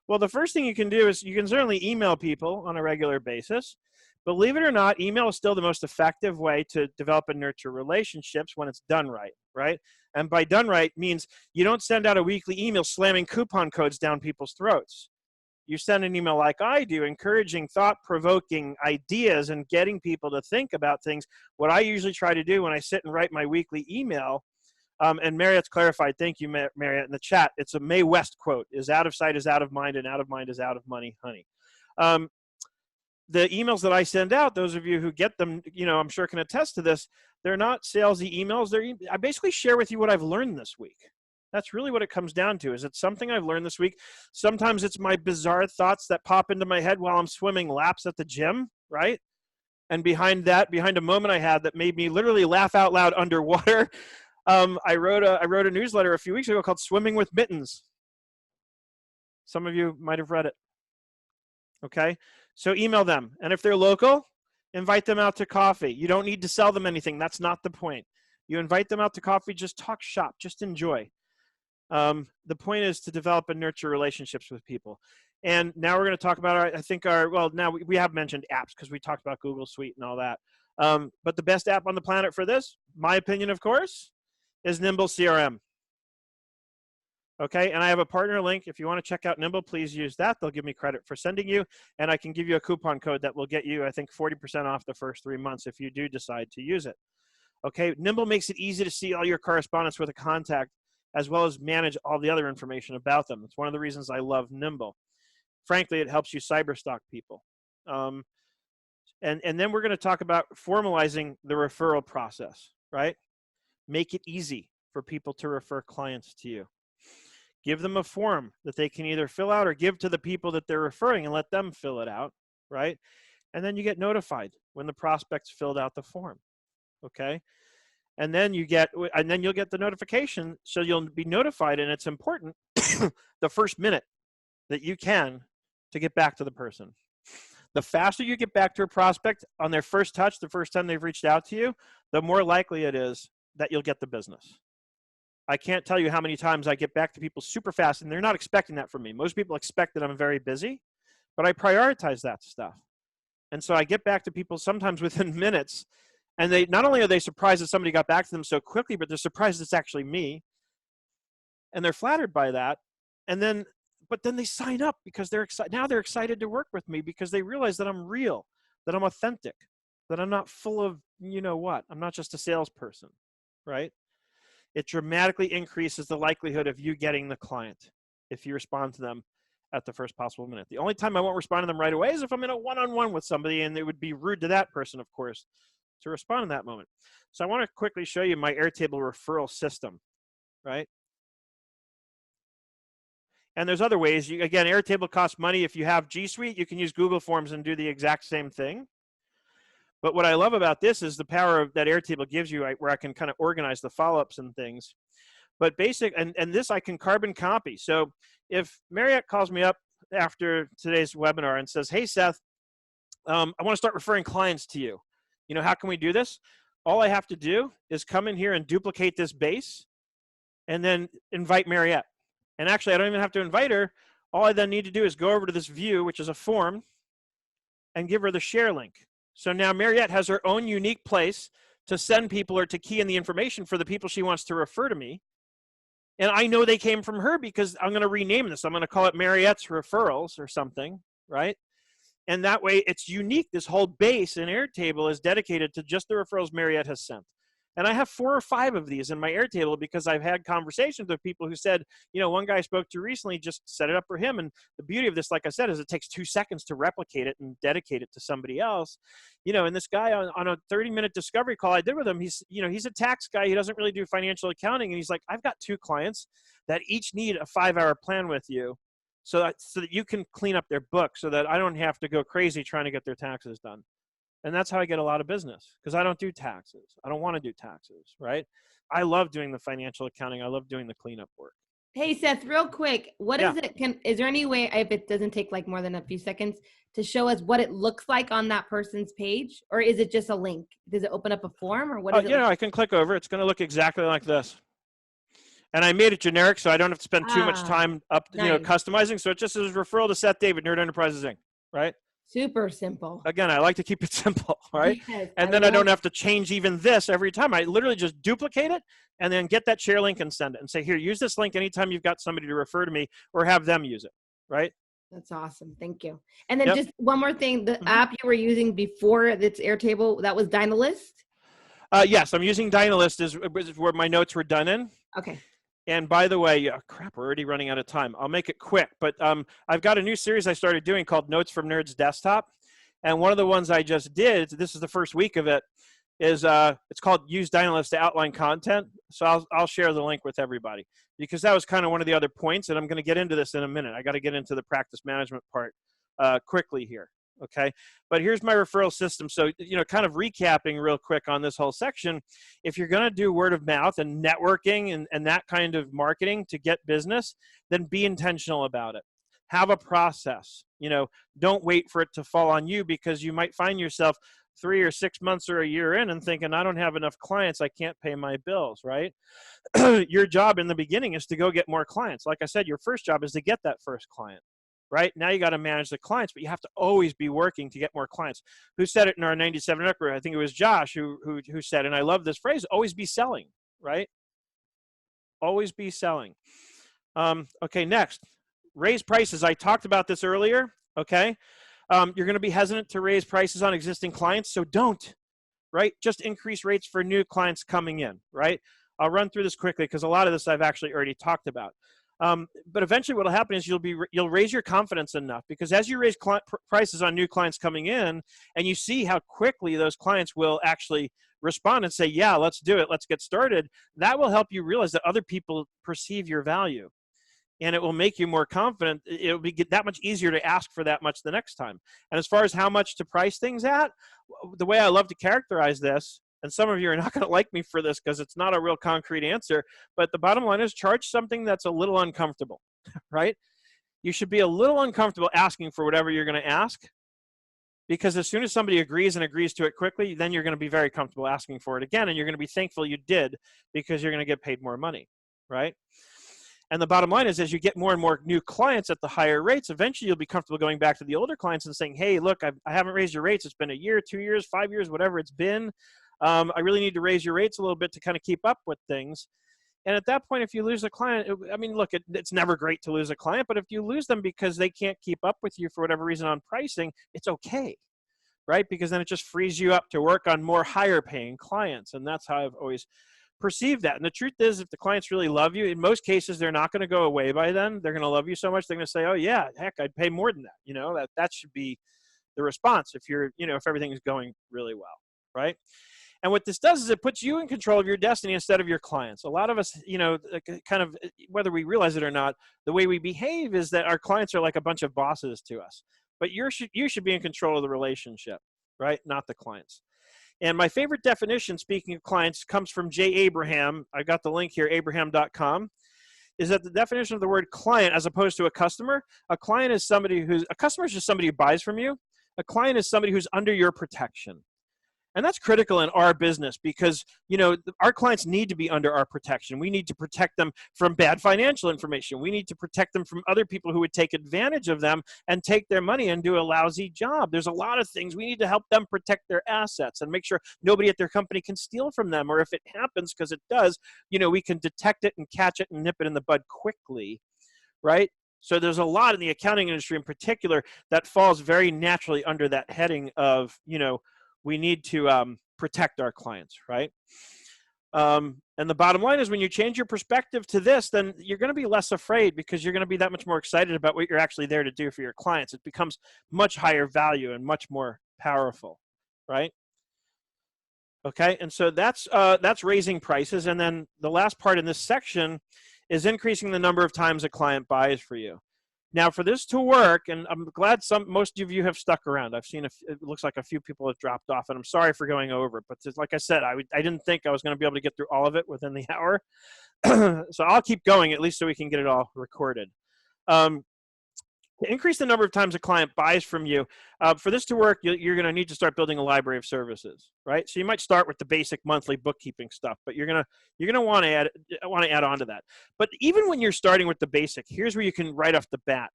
Well, the first thing you can do is you can certainly email people on a regular basis. Believe it or not, email is still the most effective way to develop and nurture relationships when it's done right, right? And by done right means you don't send out a weekly email slamming coupon codes down people's throats. You send an email like I do, encouraging thought-provoking ideas and getting people to think about things. What I usually try to do when I sit and write my weekly email, and Marriott's clarified, thank you, Marriott, in the chat, it's a Mae West quote, is out of sight is out of mind, and out of mind is out of money, honey. The emails that I send out, those of you who get them, I'm sure can attest to this, they're not salesy emails. I basically share with you what I've learned this week. That's really what it comes down to. Is it something I've learned this week? Sometimes it's my bizarre thoughts that pop into my head while I'm swimming laps at the gym, right? And behind a moment I had that made me literally laugh out loud underwater, I wrote a newsletter a few weeks ago called Swimming with Mittens. Some of you might have read it. Okay? So email them. And if they're local, invite them out to coffee. You don't need to sell them anything. That's not the point. You invite them out to coffee, just talk shop, just enjoy. The point is to develop and nurture relationships with people. And now we're going to talk about now we have mentioned apps because we talked about Google Suite and all that. But the best app on the planet for this, my opinion, of course, is Nimble CRM. Okay, and I have a partner link. If you want to check out Nimble, please use that. They'll give me credit for sending you, and I can give you a coupon code that will get you, I think, 40% off the first 3 months if you do decide to use it. Okay, Nimble makes it easy to see all your correspondence with a contact, as well as manage all the other information about them. It's one of the reasons I love Nimble. Frankly, it helps you cyberstalk people. And then we're going to talk about formalizing the referral process, right? Make it easy for people to refer clients to you. Give them a form that they can either fill out or give to the people that they're referring and let them fill it out, right? And then you get notified when the prospect's filled out the form, okay? And then you'll get the notification, so you'll be notified, and it's important the first minute that you can to get back to the person. The faster you get back to a prospect on their first touch, the first time they've reached out to you, the more likely it is that you'll get the business. I can't tell you how many times I get back to people super fast, and they're not expecting that from me. Most people expect that I'm very busy, but I prioritize that stuff. And so I get back to people sometimes within minutes, and they not only are they surprised that somebody got back to them so quickly, but they're surprised it's actually me, and they're flattered by that. But then they sign up because they're excited. Now they're excited to work with me because they realize that I'm real, that I'm authentic, that I'm not full of you know what. I'm not just a salesperson, right? It dramatically increases the likelihood of you getting the client if you respond to them at the first possible minute. The only time I won't respond to them right away is if I'm in a one-on-one with somebody, and it would be rude to that person, of course, to respond in that moment. So I want to quickly show you my Airtable referral system, right? And there's other ways. Again, Airtable costs money. If you have G Suite, you can use Google Forms and do the exact same thing. But what I love about this is the power that Airtable gives you, where I can kind of organize the follow-ups and things. But and this I can carbon copy. So if Marriott calls me up after today's webinar and says, hey, Seth, I want to start referring clients to you. You know, how can we do this? All I have to do is come in here and duplicate this base and then invite Marriott. And actually, I don't even have to invite her. All I then need to do is go over to this view, which is a form, and give her the share link. So now Marriott has her own unique place to send people or to key in the information for the people she wants to refer to me. And I know they came from her because I'm going to rename this. I'm going to call it Marriott's Referrals or something, right? And that way it's unique. This whole base in Airtable is dedicated to just the referrals Marriott has sent. And I have 4 or 5 of these in my Airtable because I've had conversations with people who said, you know, one guy I spoke to recently just set it up for him. And the beauty of this, like I said, is it takes 2 seconds to replicate it and dedicate it to somebody else. You know, and this guy on a 30-minute discovery call I did with him, he's a tax guy. He doesn't really do financial accounting. And he's like, I've got 2 clients that each need a 5-hour plan with you so that you can clean up their book so that I don't have to go crazy trying to get their taxes done. And that's how I get a lot of business, because I don't do taxes. I don't want to do taxes, right? I love doing the financial accounting. I love doing the cleanup work. Hey, Seth, real quick, what is it? Is there any way, if it doesn't take like more than a few seconds, to show us what it looks like on that person's page? Or is it just a link? Does it open up a form, or what is it? I can click over. It's going to look exactly like this. And I made it generic so I don't have to spend too much time customizing. So it just says referral to Seth David, Nerd Enterprises Inc., right? Super simple. Again, I like to keep it simple, right? Yes, and then I don't have to change even this every time. I literally just duplicate it and then get that share link and send it and say, here, use this link anytime you've got somebody to refer to me, or have them use it, right? That's awesome. Thank you. And then just one more thing, the app you were using before that's Airtable, that was Dynalist? Yes, I'm using Dynalist is where my notes were done in. Okay. And by the way, crap, we're already running out of time. I'll make it quick, but I've got a new series I started doing called Notes from Nerds Desktop. And one of the ones I just did, this is the first week of it, is it's called Use Dynalist to Outline Content. So I'll share the link with everybody, because that was kind of one of the other points, and I'm going to get into this in a minute. I got to get into the practice management part quickly here. Okay, but here's my referral system. So, kind of recapping real quick on this whole section, if you're going to do word of mouth and networking and that kind of marketing to get business, then be intentional about it. Have a process. Don't wait for it to fall on you, because you might find yourself 3 or 6 months or a year in and thinking, I don't have enough clients, I can't pay my bills, right? Your job in the beginning is to go get more clients. Like I said, your first job is to get that first client. Right now, you got to manage the clients, but you have to always be working to get more clients. Who said it in our 97 record? I think it was Josh who said, and I love this phrase: always be selling. Right? Always be selling. Okay, next, raise prices. I talked about this earlier. Okay, you're going to be hesitant to raise prices on existing clients, so don't. Right? Just increase rates for new clients coming in. Right? I'll run through this quickly because a lot of this I've actually already talked about. But eventually what will happen is you'll raise your confidence enough, because as you raise prices on new clients coming in and you see how quickly those clients will actually respond and say, yeah, let's do it, let's get started, that will help you realize that other people perceive your value. And it will make you more confident. It'll be that much easier to ask for that much the next time. And as far as how much to price things at, the way I love to characterize this, and some of you are not going to like me for this because it's not a real concrete answer, but the bottom line is charge something that's a little uncomfortable, right? You should be a little uncomfortable asking for whatever you're going to ask, because as soon as somebody agrees and agrees to it quickly, then you're going to be very comfortable asking for it again, and you're going to be thankful you did, because you're going to get paid more money, right? And the bottom line is, as you get more and more new clients at the higher rates, eventually you'll be comfortable going back to the older clients and saying, hey, look, I haven't raised your rates. It's been a year, 2 years, 5 years, whatever it's been. I really need to raise your rates a little bit to kind of keep up with things. And at that point, if you lose a client, I mean, look, it's never great to lose a client, but if you lose them because they can't keep up with you for whatever reason on pricing, it's okay, right? Because then it just frees you up to work on more higher paying clients. And that's how I've always perceive that. And the truth is, if the clients really love you, in most cases, they're not going to go away by then. They're going to love you so much, they're going to say, oh yeah, heck, I'd pay more than that. You know, that should be the response if you're, you know, if everything is going really well, right? And what this does is it puts you in control of your destiny instead of your clients. A lot of us, you know, kind of, whether we realize it or not, the way we behave is that our clients are like a bunch of bosses to us. But you should be in control of the relationship, right? Not the clients. And my favorite definition, speaking of clients, comes from Jay Abraham. I got the link here, abraham.com, is that the definition of the word client as opposed to a customer, a client is somebody a customer is just somebody who buys from you. A client is somebody who's under your protection. And that's critical in our business because, you know, our clients need to be under our protection. We need to protect them from bad financial information. We need to protect them from other people who would take advantage of them and take their money and do a lousy job. There's a lot of things. We need to help them protect their assets and make sure nobody at their company can steal from them. Or if it happens, because it does, you know, we can detect it and catch it and nip it in the bud quickly, right? So there's a lot in the accounting industry in particular that falls very naturally under that heading of, you know, we need to protect our clients, right? And the bottom line is when you change your perspective to this, then you're going to be less afraid because you're going to be that much more excited about what you're actually there to do for your clients. It becomes much higher value and much more powerful, right? Okay, and so that's raising prices. And then the last part in this section is increasing the number of times a client buys for you. Now, for this to work, and I'm glad most of you have stuck around. I've seen it looks like a few people have dropped off, and I'm sorry for going over it. But like I said, I didn't think I was going to be able to get through all of it within the hour. So I'll keep going, at least so we can get it all recorded. To increase the number of times a client buys from you, for this to work, you're going to need to start building a library of services, right? So you might start with the basic monthly bookkeeping stuff, but you're going to want to add on to that. But even when you're starting with the basic, here's where you can right off the bat,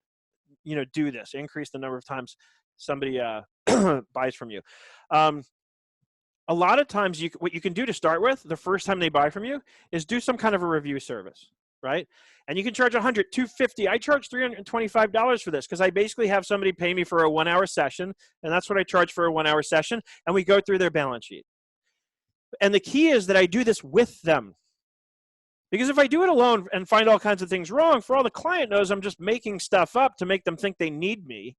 you know, do this, increase the number of times somebody buys from you. A lot of times, what you can do to start with, the first time they buy from you, is do some kind of a review service, right? And you can charge $100, $250. I charge $325 for this because I basically have somebody pay me for a 1 hour session, and that's what I charge for a 1 hour session, and we go through their balance sheet. And the key is that I do this with them. Because if I do it alone and find all kinds of things wrong, for all the client knows, I'm just making stuff up to make them think they need me,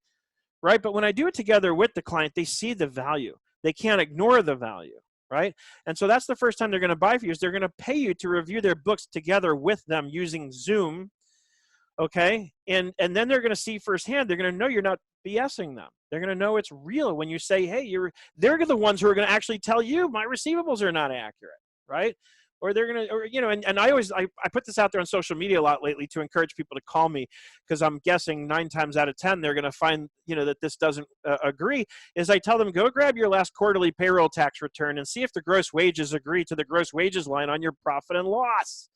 right? But when I do it together with the client, they see the value. They can't ignore the value, right? And so that's the first time they're going to buy for you, is they're going to pay you to review their books together with them using Zoom, okay? And then they're going to see firsthand, they're going to know you're not BSing them. They're going to know it's real when you say, hey, they're the ones who are going to actually tell you my receivables are not accurate, right? Or they're going to, or, you know, and I put this out there on social media a lot lately to encourage people to call me, because I'm guessing 9 times out of 10, they're going to find, you know, that this doesn't agree, is I tell them, go grab your last quarterly payroll tax return and see if the gross wages agree to the gross wages line on your profit and loss.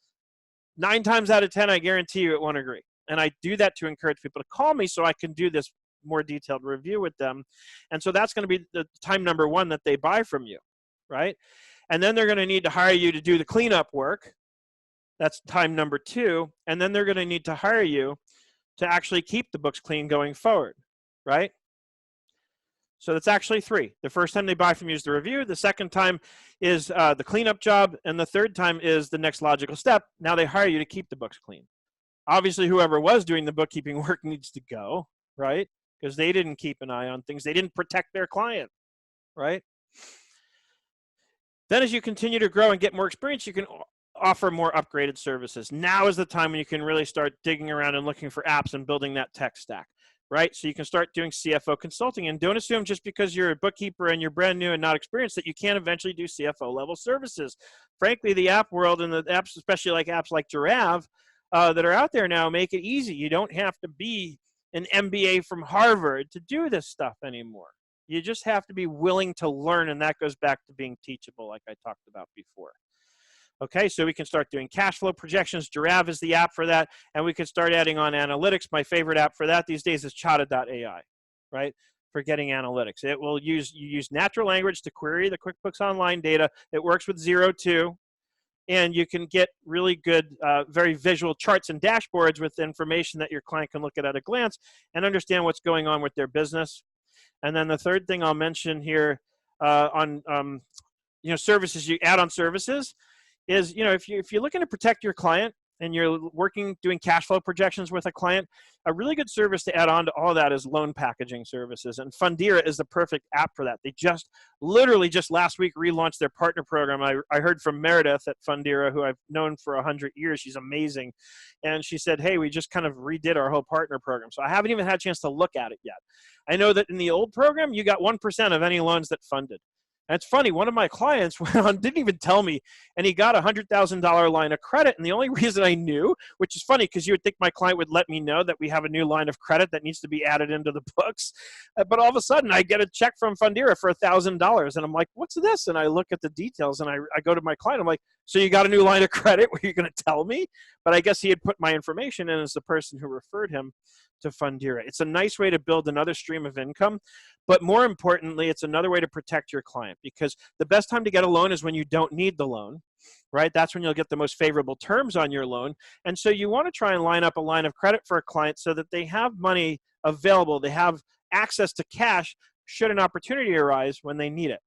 9 times out of 10, I guarantee you it won't agree. And I do that to encourage people to call me so I can do this more detailed review with them. And so that's going to be the time number 1 that they buy from you, right? And then they're going to need to hire you to do the cleanup work. That's time number 2. And then they're going to need to hire you to actually keep the books clean going forward, right? So that's actually 3. The first time they buy from you is the review. The second time is the cleanup job. And the third time is the next logical step. Now they hire you to keep the books clean. Obviously, whoever was doing the bookkeeping work needs to go, right? Because they didn't keep an eye on things. They didn't protect their client, right? Then as you continue to grow and get more experience, you can offer more upgraded services. Now is the time when you can really start digging around and looking for apps and building that tech stack, right? So you can start doing CFO consulting, and don't assume just because you're a bookkeeper and you're brand new and not experienced that you can't eventually do CFO level services. Frankly, the app world and the apps, especially like apps like Giraffe that are out there now, make it easy. You don't have to be an MBA from Harvard to do this stuff anymore. You just have to be willing to learn, and that goes back to being teachable, like I talked about before. Okay, so we can start doing cash flow projections. Giraffe is the app for that, and we can start adding on analytics. My favorite app for that these days is Chata.ai, right, for getting analytics. It will use natural language to query the QuickBooks Online data. It works with 02, and you can get really good, very visual charts and dashboards with information that your client can look at a glance and understand what's going on with their business. And then the third thing I'll mention here on services, you add on services, is if you're looking to protect your client and you're doing cash flow projections with a client, a really good service to add on to all that is loan packaging services. And Fundira is the perfect app for that. They literally just last week relaunched their partner program. I heard from Meredith at Fundira, who I've known for 100 years. She's amazing. And she said, hey, we just kind of redid our whole partner program. So I haven't even had a chance to look at it yet. I know that in the old program, you got 1% of any loans that funded. And it's funny, one of my clients went on, didn't even tell me, and he got a $100,000 line of credit. And the only reason I knew, which is funny because you would think my client would let me know that we have a new line of credit that needs to be added into the books. But all of a sudden, I get a check from Fundira for $1,000. And I'm like, what's this? And I look at the details, and I go to my client. I'm like, so you got a new line of credit? Were you going to tell me? But I guess he had put my information in as the person who referred him to Fundira. It's a nice way to build another stream of income. But more importantly, it's another way to protect your client, because the best time to get a loan is when you don't need the loan, right? That's when you'll get the most favorable terms on your loan. And so you want to try and line up a line of credit for a client so that they have money available. They have access to cash should an opportunity arise when they need it,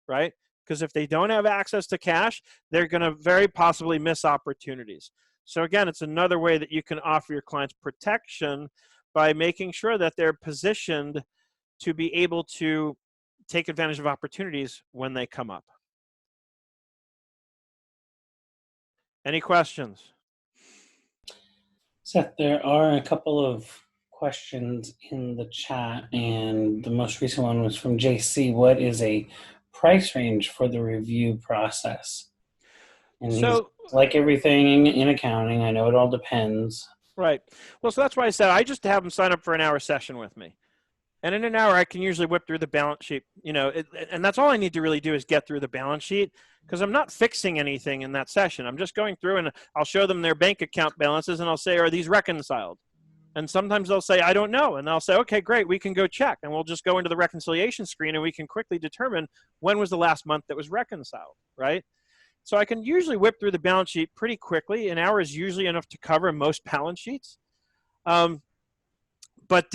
right? Because if they don't have access to cash, they're going to very possibly miss opportunities. So again, it's another way that you can offer your clients protection by making sure that they're positioned to be able to take advantage of opportunities when they come up. Any questions? Seth, there are a couple of questions in the chat, and the most recent one was from JC. What is a price range for the review process? And so, like everything in accounting, I know it all depends. Right. Well, so that's why I said I just have them sign up for an hour session with me. And in an hour, I can usually whip through the balance sheet, and that's all I need to really do is get through the balance sheet, because I'm not fixing anything in that session. I'm just going through, and I'll show them their bank account balances, and I'll say, are these reconciled? And sometimes they'll say, I don't know. And they'll say, okay, great, we can go check. And we'll just go into the reconciliation screen, and we can quickly determine when was the last month that was reconciled, right? So I can usually whip through the balance sheet pretty quickly. An hour is usually enough to cover most balance sheets. And like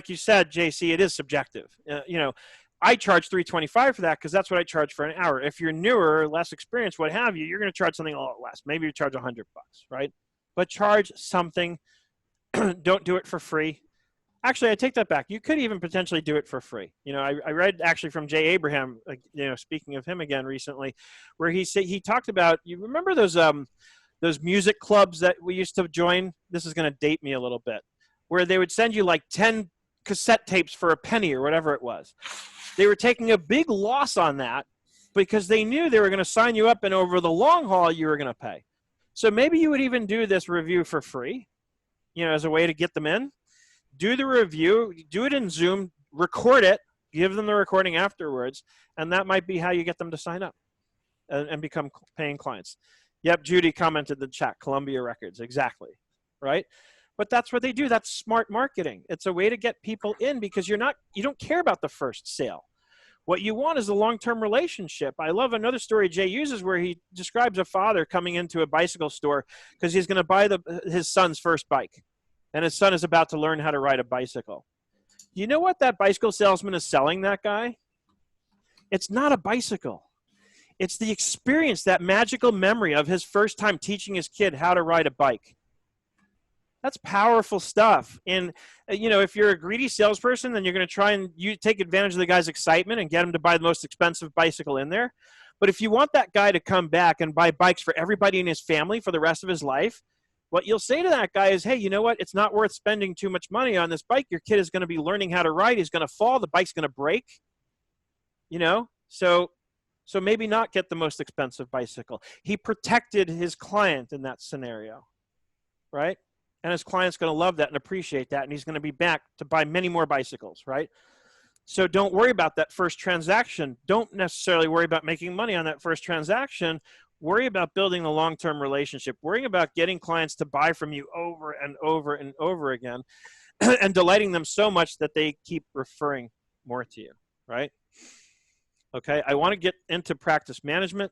you said, JC, it is subjective. I charge $325 for that because that's what I charge for an hour. If you're newer, less experienced, what have you, you're going to charge something a lot less. Maybe you charge $100, right? But charge something. Don't do it for free. Actually, I take that back. You could even potentially do it for free. I read actually from Jay Abraham, speaking of him again recently, where he talked about, you remember those music clubs that we used to join? This is going to date me a little bit, where they would send you like 10 cassette tapes for a penny or whatever it was. They were taking a big loss on that because they knew they were going to sign you up, and over the long haul, you were going to pay. So maybe you would even do this review for free, as a way to get them in. Do the review, do it in Zoom, record it, give them the recording afterwards, and that might be how you get them to sign up and become paying clients. Yep, Judy commented in the chat, Columbia Records, exactly, right? But that's what they do. That's smart marketing. It's a way to get people in because you don't care about the first sale. What you want is a long-term relationship. I love another story Jay uses where he describes a father coming into a bicycle store because he's going to buy his son's first bike. And his son is about to learn how to ride a bicycle. You know what that bicycle salesman is selling that guy? It's not a bicycle. It's the experience, that magical memory of his first time teaching his kid how to ride a bike. That's powerful stuff. And, if you're a greedy salesperson, then you're going to try and take advantage of the guy's excitement and get him to buy the most expensive bicycle in there. But if you want that guy to come back and buy bikes for everybody in his family for the rest of his life, what you'll say to that guy is, hey, you know what? It's not worth spending too much money on this bike. Your kid is going to be learning how to ride. He's going to fall. The bike's going to break. So maybe not get the most expensive bicycle. He protected his client in that scenario, right? And his client's going to love that and appreciate that, and he's going to be back to buy many more bicycles, right? So don't worry about that first transaction. Don't necessarily worry about making money on that first transaction. Worry about building a long-term relationship. Worrying about getting clients to buy from you over and over and over again and delighting them so much that they keep referring more to you, right? Okay, I want to get into practice management,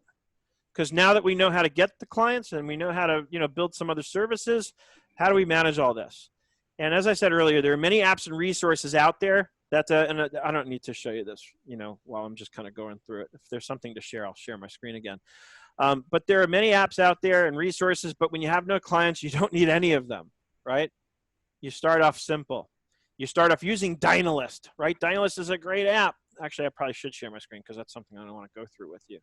because now that we know how to get the clients and we know how to build some other services, how do we manage all this? And as I said earlier, there are many apps and resources out there that, and I don't need to show you this, while I'm just kind of going through it. If there's something to share, I'll share my screen again. But there are many apps out there and resources, but when you have no clients, you don't need any of them, right? You start off simple. You start off using Dynalist, right? Dynalist is a great app. Actually, I probably should share my screen because that's something I don't want to go through with you,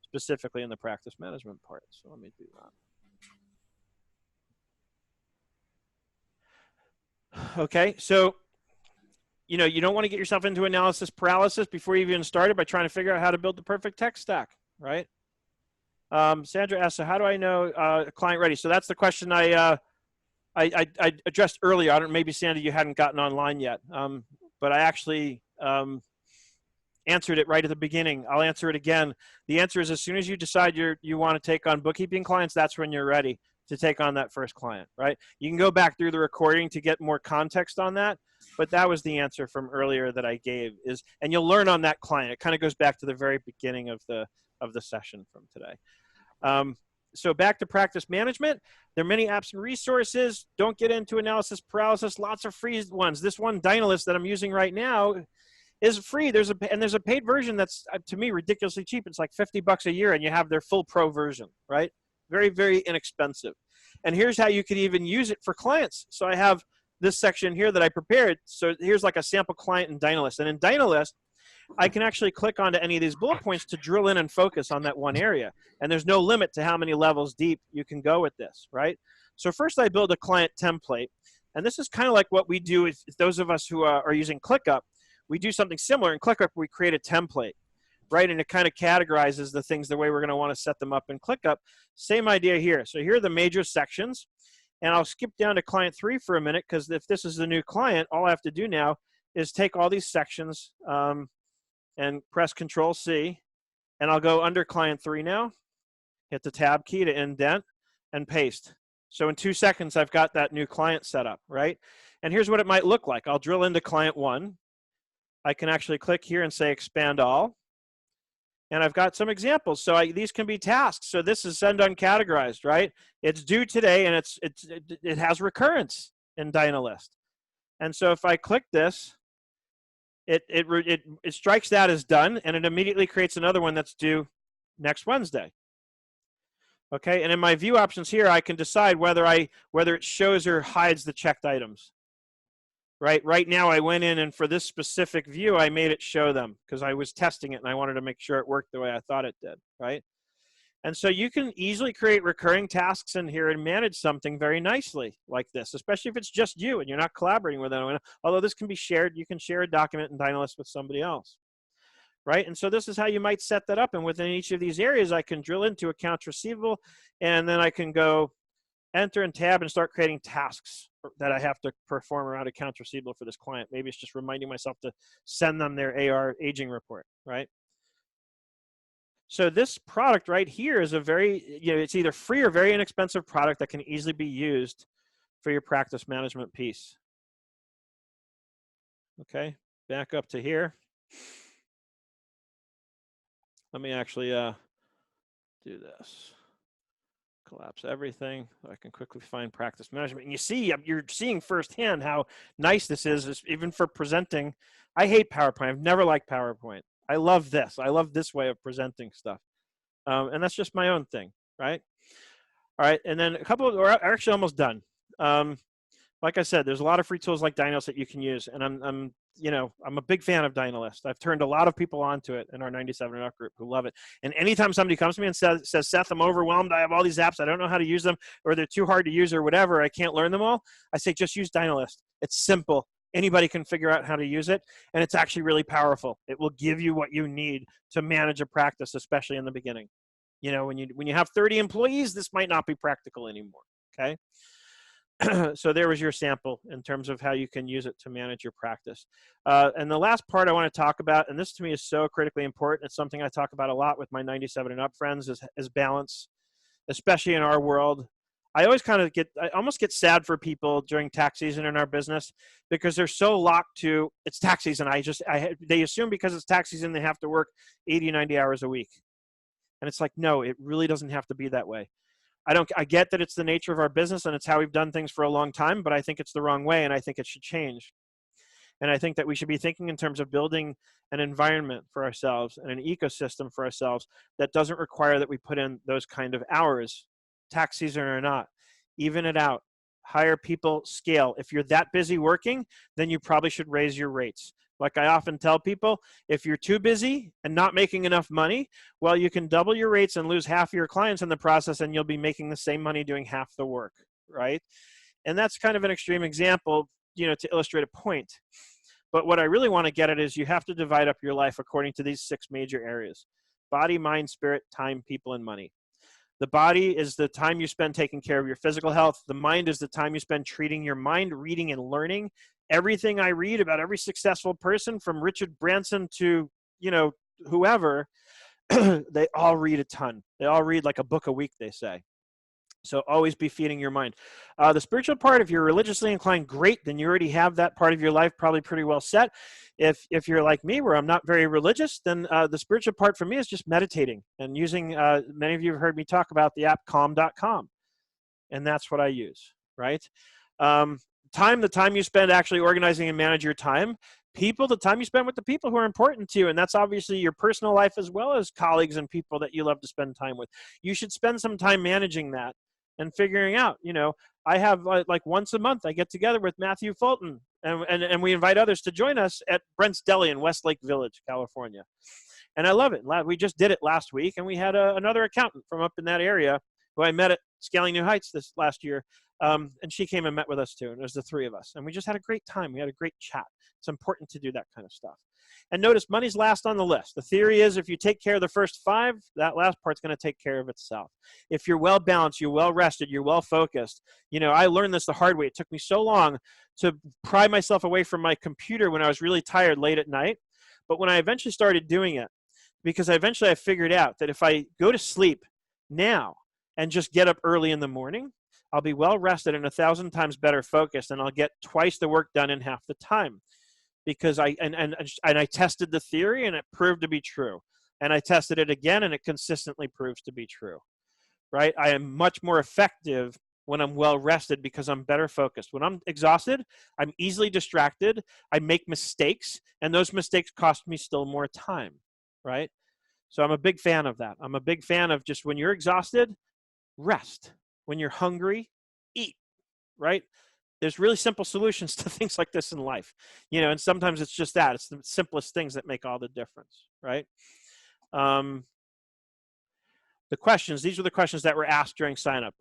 specifically in the practice management part. So let me do that. Okay, so you don't want to get yourself into analysis paralysis before you even started by trying to figure out how to build the perfect tech stack, right? Sandra asked, so how do I know a client ready? So that's the question I addressed earlier. I don't, maybe Sandra, you hadn't gotten online yet, but I actually answered it right at the beginning. I'll answer it again. The answer is, as soon as you decide you want to take on bookkeeping clients, that's when you're ready to take on that first client, right? You can go back through the recording to get more context on that, but that was the answer from earlier that I gave, and you'll learn on that client. It kind of goes back to the very beginning of the session from today. So back to practice management. There are many apps and resources. Don't get into analysis paralysis. Lots of free ones. This one, Dynalist, that I'm using right now, is free. There's a paid version that's, to me, ridiculously cheap. It's like $50 a year, and you have their full pro version, right? Very, very inexpensive. And here's how you could even use it for clients. So I have this section here that I prepared. So here's like a sample client in Dynalist. And in Dynalist, I can actually click onto any of these bullet points to drill in and focus on that one area. And there's no limit to how many levels deep you can go with this, right? So first I build a client template. And this is kind of like what we do with those of us who are using ClickUp. We do something similar. In ClickUp, we create a template, right? And it kind of categorizes the things the way we're going to want to set them up in ClickUp. Same idea here. So here are the major sections. And I'll skip down to client 3 for a minute, because if this is a new client, all I have to do now is take all these sections and press Control-C, and I'll go under client 3 now, hit the tab key to indent, and paste. So in 2 seconds, I've got that new client set up, right? And here's what it might look like. I'll drill into client 1. I can actually click here and say Expand All. And I've got some examples. So these can be tasks. So this is send uncategorized, right? It's due today, and it has recurrence in Dynalist. And so if I click this, it strikes that as done, and it immediately creates another one that's due next Wednesday. Okay, and in my view options here, I can decide whether it shows or hides the checked items. Right now, I went in, and for this specific view, I made it show them because I was testing it and I wanted to make sure it worked the way I thought it did, right? And so you can easily create recurring tasks in here and manage something very nicely like this, especially if it's just you and you're not collaborating with anyone. Although this can be shared, you can share a document in Dynalist with somebody else, right? And so this is how you might set that up. And within each of these areas, I can drill into accounts receivable, and then I can go enter and tab and start creating tasks that I have to perform around accounts receivable for this client. Maybe it's just reminding myself to send them their AR aging report, right? So this product right here is a very, it's either free or very inexpensive product that can easily be used for your practice management piece. Okay, back up to here. Let me actually do this. Collapse everything. I can quickly find practice management. And you see, you're seeing firsthand how nice this is even for presenting. I hate PowerPoint. I've never liked PowerPoint. I love this. I love this way of presenting stuff. And that's just my own thing, right? All right, and then a couple, we're actually almost done. like I said, there's a lot of free tools like Dynalist that you can use, and I'm a big fan of Dynalist. I've turned a lot of people onto it in our 97 and up group who love it. And anytime somebody comes to me and says, Seth, I'm overwhelmed. I have all these apps. I don't know how to use them, or they're too hard to use, or whatever. I can't learn them all. I say, just use Dynalist. It's simple. Anybody can figure out how to use it, and it's actually really powerful. It will give you what you need to manage a practice, especially in the beginning. When you have 30 employees, this might not be practical anymore. Okay. So there was your sample in terms of how you can use it to manage your practice. And the last part I want to talk about, and this to me is so critically important, it's something I talk about a lot with my 97 and up friends, is balance, especially in our world. I almost get sad for people during tax season in our business because they're so locked to, it's tax season. They assume because it's tax season, they have to work 80, 90 hours a week. And it's like, no, it really doesn't have to be that way. I get that it's the nature of our business and it's how we've done things for a long time, but I think it's the wrong way and I think it should change. And I think that we should be thinking in terms of building an environment for ourselves and an ecosystem for ourselves that doesn't require that we put in those kind of hours, tax season or not. Even it out. Hire people, scale. If you're that busy working, then you probably should raise your rates. Like I often tell people, if you're too busy and not making enough money, well, you can double your rates and lose half of your clients in the process, and you'll be making the same money doing half the work, right? And that's kind of an extreme example, to illustrate a point. But what I really want to get at is you have to divide up your life according to these 6 major areas: body, mind, spirit, time, people, and money. The body is the time you spend taking care of your physical health. The mind is the time you spend treating your mind, reading and learning. Everything I read about every successful person, from Richard Branson to, whoever, they all read a ton. They all read like a book a week, they say. So always be feeding your mind. The spiritual part, if you're religiously inclined, great. Then you already have that part of your life probably pretty well set. If you're like me, where I'm not very religious, then the spiritual part for me is just meditating and using, many of you have heard me talk about the app calm.com. And that's what I use, right? The time you spend actually organizing and manage your time. People, the time you spend with the people who are important to you. And that's obviously your personal life as well as colleagues and people that you love to spend time with. You should spend some time managing that and figuring out, I have like once a month, I get together with Matthew Fulton and we invite others to join us at Brent's Deli in Westlake Village, California. And I love it. We just did it last week, and we had another accountant from up in that area who I met at Scaling New Heights this last year. And she came and met with us too. And it was the 3 of us. And we just had a great time. We had a great chat. It's important to do that kind of stuff. And notice money's last on the list. The theory is if you take care of the first 5, that last part's going to take care of itself. If you're well balanced, you're well rested, you're well focused. I learned this the hard way. It took me so long to pry myself away from my computer when I was really tired late at night. But when I eventually started doing it, because I figured out that if I go to sleep now and just get up early in the morning, I'll be well rested and 1,000 times better focused, and I'll get twice the work done in half the time. Because I tested the theory and it proved to be true. And I tested it again and it consistently proves to be true, right? I am much more effective when I'm well rested because I'm better focused. When I'm exhausted, I'm easily distracted. I make mistakes, and those mistakes cost me still more time, right? So I'm a big fan of that. I'm a big fan of just when you're exhausted, rest. When you're hungry, eat, right? There's really simple solutions to things like this in life, and sometimes it's just that. It's the simplest things that make all the difference, right? The questions, these were the questions that were asked during sign up.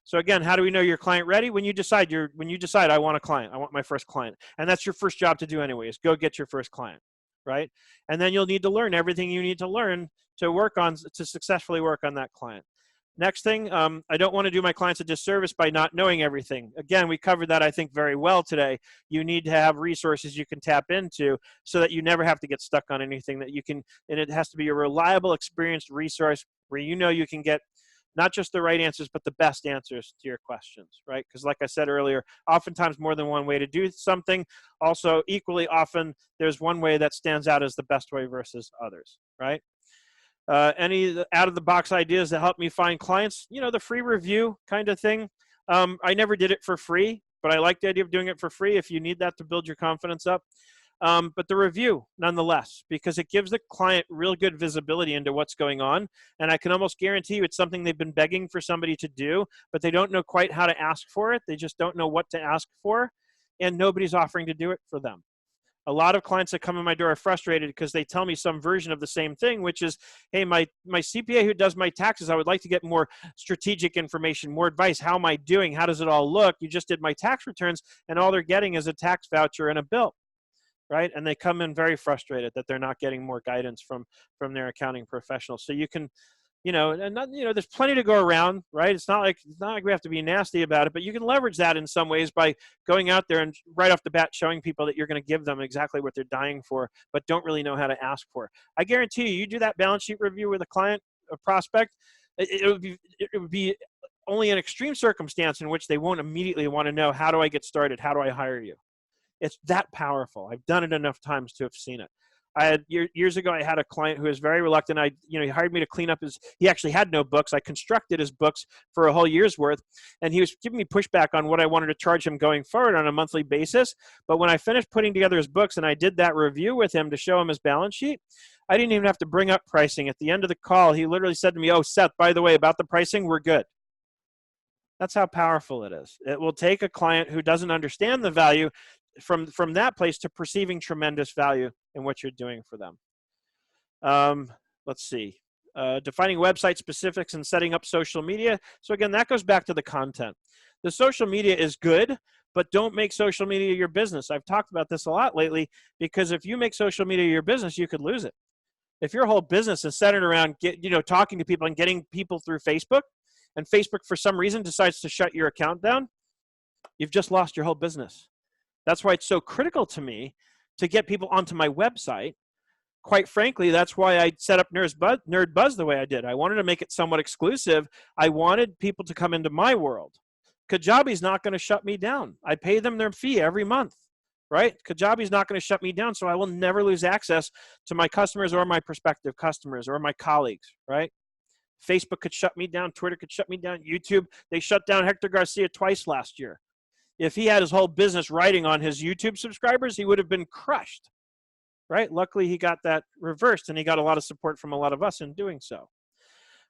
So again, how do we know your client ready? When you decide I want a client, I want my first client. And that's your first job to do anyway, is go get your first client, right? And then you'll need to learn everything you need to learn to successfully work on that client. Next thing, I don't want to do my clients a disservice by not knowing everything. Again, we covered that, I think, very well today. You need to have resources you can tap into so that you never have to get stuck on anything that you can, and it has to be a reliable, experienced resource where you can get not just the right answers, but the best answers to your questions, right? Because like I said earlier, oftentimes more than one way to do something. Also, equally often, there's one way that stands out as the best way versus others, right? Any out-of-the-box ideas that help me find clients? The free review kind of thing. I never did it for free, but I like the idea of doing it for free if you need that to build your confidence up. but the review nonetheless, because it gives the client real good visibility into what's going on. And I can almost guarantee you it's something they've been begging for somebody to do, but they don't know quite how to ask for it. They just don't know what to ask for, and nobody's offering to do it for them. A lot of clients that come in my door are frustrated because they tell me some version of the same thing, which is, hey, my CPA who does my taxes, I would like to get more strategic information, more advice. How am I doing? How does it all look? You just did my tax returns, and all they're getting is a tax voucher and a bill, right? And they come in very frustrated that they're not getting more guidance from their accounting professional. So you can, and not, there's plenty to go around, right? It's not like we have to be nasty about it, but you can leverage that in some ways by going out there and right off the bat showing people that you're going to give them exactly what they're dying for, but don't really know how to ask for. I guarantee you do that balance sheet review with a client, a prospect, it would be only an extreme circumstance in which they won't immediately want to know, how do I get started? How do I hire you? It's that powerful. I've done it enough times to have seen it. Years ago, I had a client who was very reluctant. He hired me to clean up he actually had no books. I constructed his books for a whole year's worth, and he was giving me pushback on what I wanted to charge him going forward on a monthly basis. But when I finished putting together his books and I did that review with him to show him his balance sheet, I didn't even have to bring up pricing. At the end of the call, he literally said to me, "Oh, Seth, by the way, about the pricing, we're good." That's how powerful it is. It will take a client who doesn't understand the value from that place to perceiving tremendous value in what you're doing for them. Let's see. Defining website specifics and setting up social media. So again, that goes back to the content. The social media is good, but don't make social media your business. I've talked about this a lot lately, because if you make social media your business, you could lose it. If your whole business is centered around talking to people and getting people through Facebook, and Facebook for some reason decides to shut your account down, you've just lost your whole business. That's why it's so critical to me to get people onto my website. Quite frankly, that's why I set up Nerd Buzz the way I did. I wanted to make it somewhat exclusive. I wanted people to come into my world. Kajabi's not going to shut me down. I pay them their fee every month, right? Kajabi's not going to shut me down, so I will never lose access to my customers or my prospective customers or my colleagues, right? Facebook could shut me down. Twitter could shut me down. YouTube, they shut down Hector Garcia twice last year. If he had his whole business riding on his YouTube subscribers, he would have been crushed, right? Luckily, he got that reversed, and he got a lot of support from a lot of us in doing so.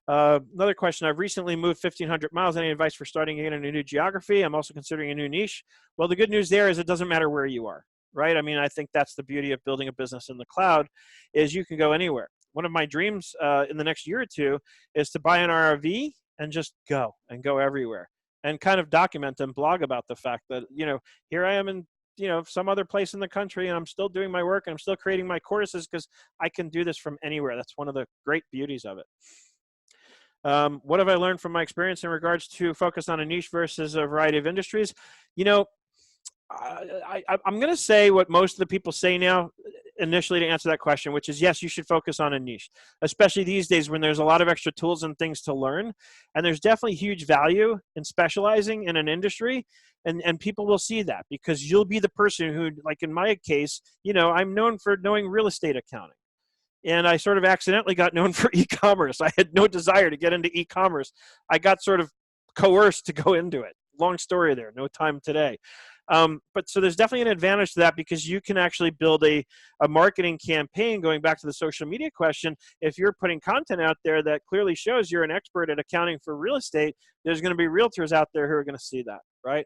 Another question. I've recently moved 1,500 miles. Any advice for starting in a new geography? I'm also considering a new niche. Well, the good news there is it doesn't matter where you are, right? I mean, I think that's the beauty of building a business in the cloud, is you can go anywhere. One of my dreams in the next year or two is to buy an RV and just go everywhere, and kind of document and blog about the fact that, here I am in, some other place in the country, and I'm still doing my work, and I'm still creating my courses because I can do this from anywhere. That's one of the great beauties of it. What have I learned from my experience in regards to focus on a niche versus a variety of industries? I'm going to say what most of the people say now initially to answer that question, which is yes, you should focus on a niche, especially these days when there's a lot of extra tools and things to learn. And there's definitely huge value in specializing in an industry. And people will see that, because you'll be the person who, like in my case, I'm known for knowing real estate accounting. And I sort of accidentally got known for e-commerce. I had no desire to get into e-commerce. I got sort of coerced to go into it. Long story there, no time today. But so there's definitely an advantage to that, because you can actually build a marketing campaign, going back to the social media question. If you're putting content out there that clearly shows you're an expert at accounting for real estate, there's going to be realtors out there who are going to see that, right?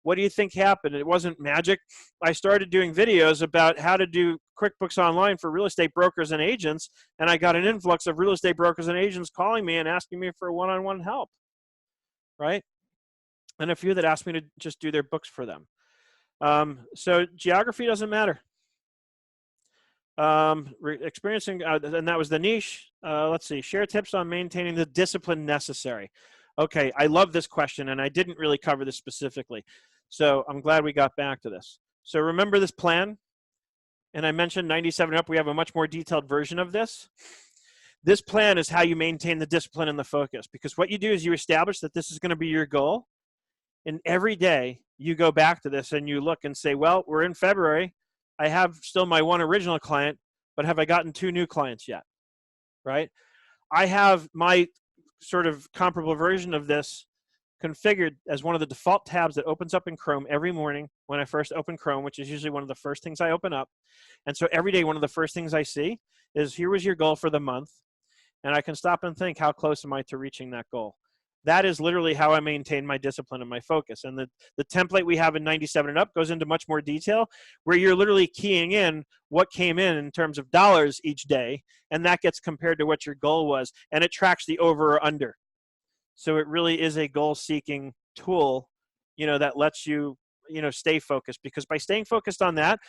What do you think happened? It wasn't magic. I started doing videos about how to do QuickBooks Online for real estate brokers and agents, and I got an influx of real estate brokers and agents calling me and asking me for one-on-one help, right? And a few that asked me to just do their books for them. So geography doesn't matter. Experiencing, and that was the niche. Let's see, share tips on maintaining the discipline necessary. Okay, I love this question, and I didn't really cover this specifically. So I'm glad we got back to this. So remember this plan? And I mentioned 97 Up, we have a much more detailed version of this. This plan is how you maintain the discipline and the focus, because what you do is you establish that this is going to be your goal. And every day you go back to this and you look and say, well, we're in February. I have still my one original client, but have I gotten 2 new clients yet? Right? I have my sort of comparable version of this configured as one of the default tabs that opens up in Chrome every morning when I first open Chrome, which is usually one of the first things I open up. And so every day, one of the first things I see is, here was your goal for the month. And I can stop and think, how close am I to reaching that goal? That is literally how I maintain my discipline and my focus. And the template we have in 97 and up goes into much more detail, where you're literally keying in what came in terms of dollars each day, and that gets compared to what your goal was, and it tracks the over or under. So it really is a goal-seeking tool, that lets you, stay focused. Because by staying focused on that,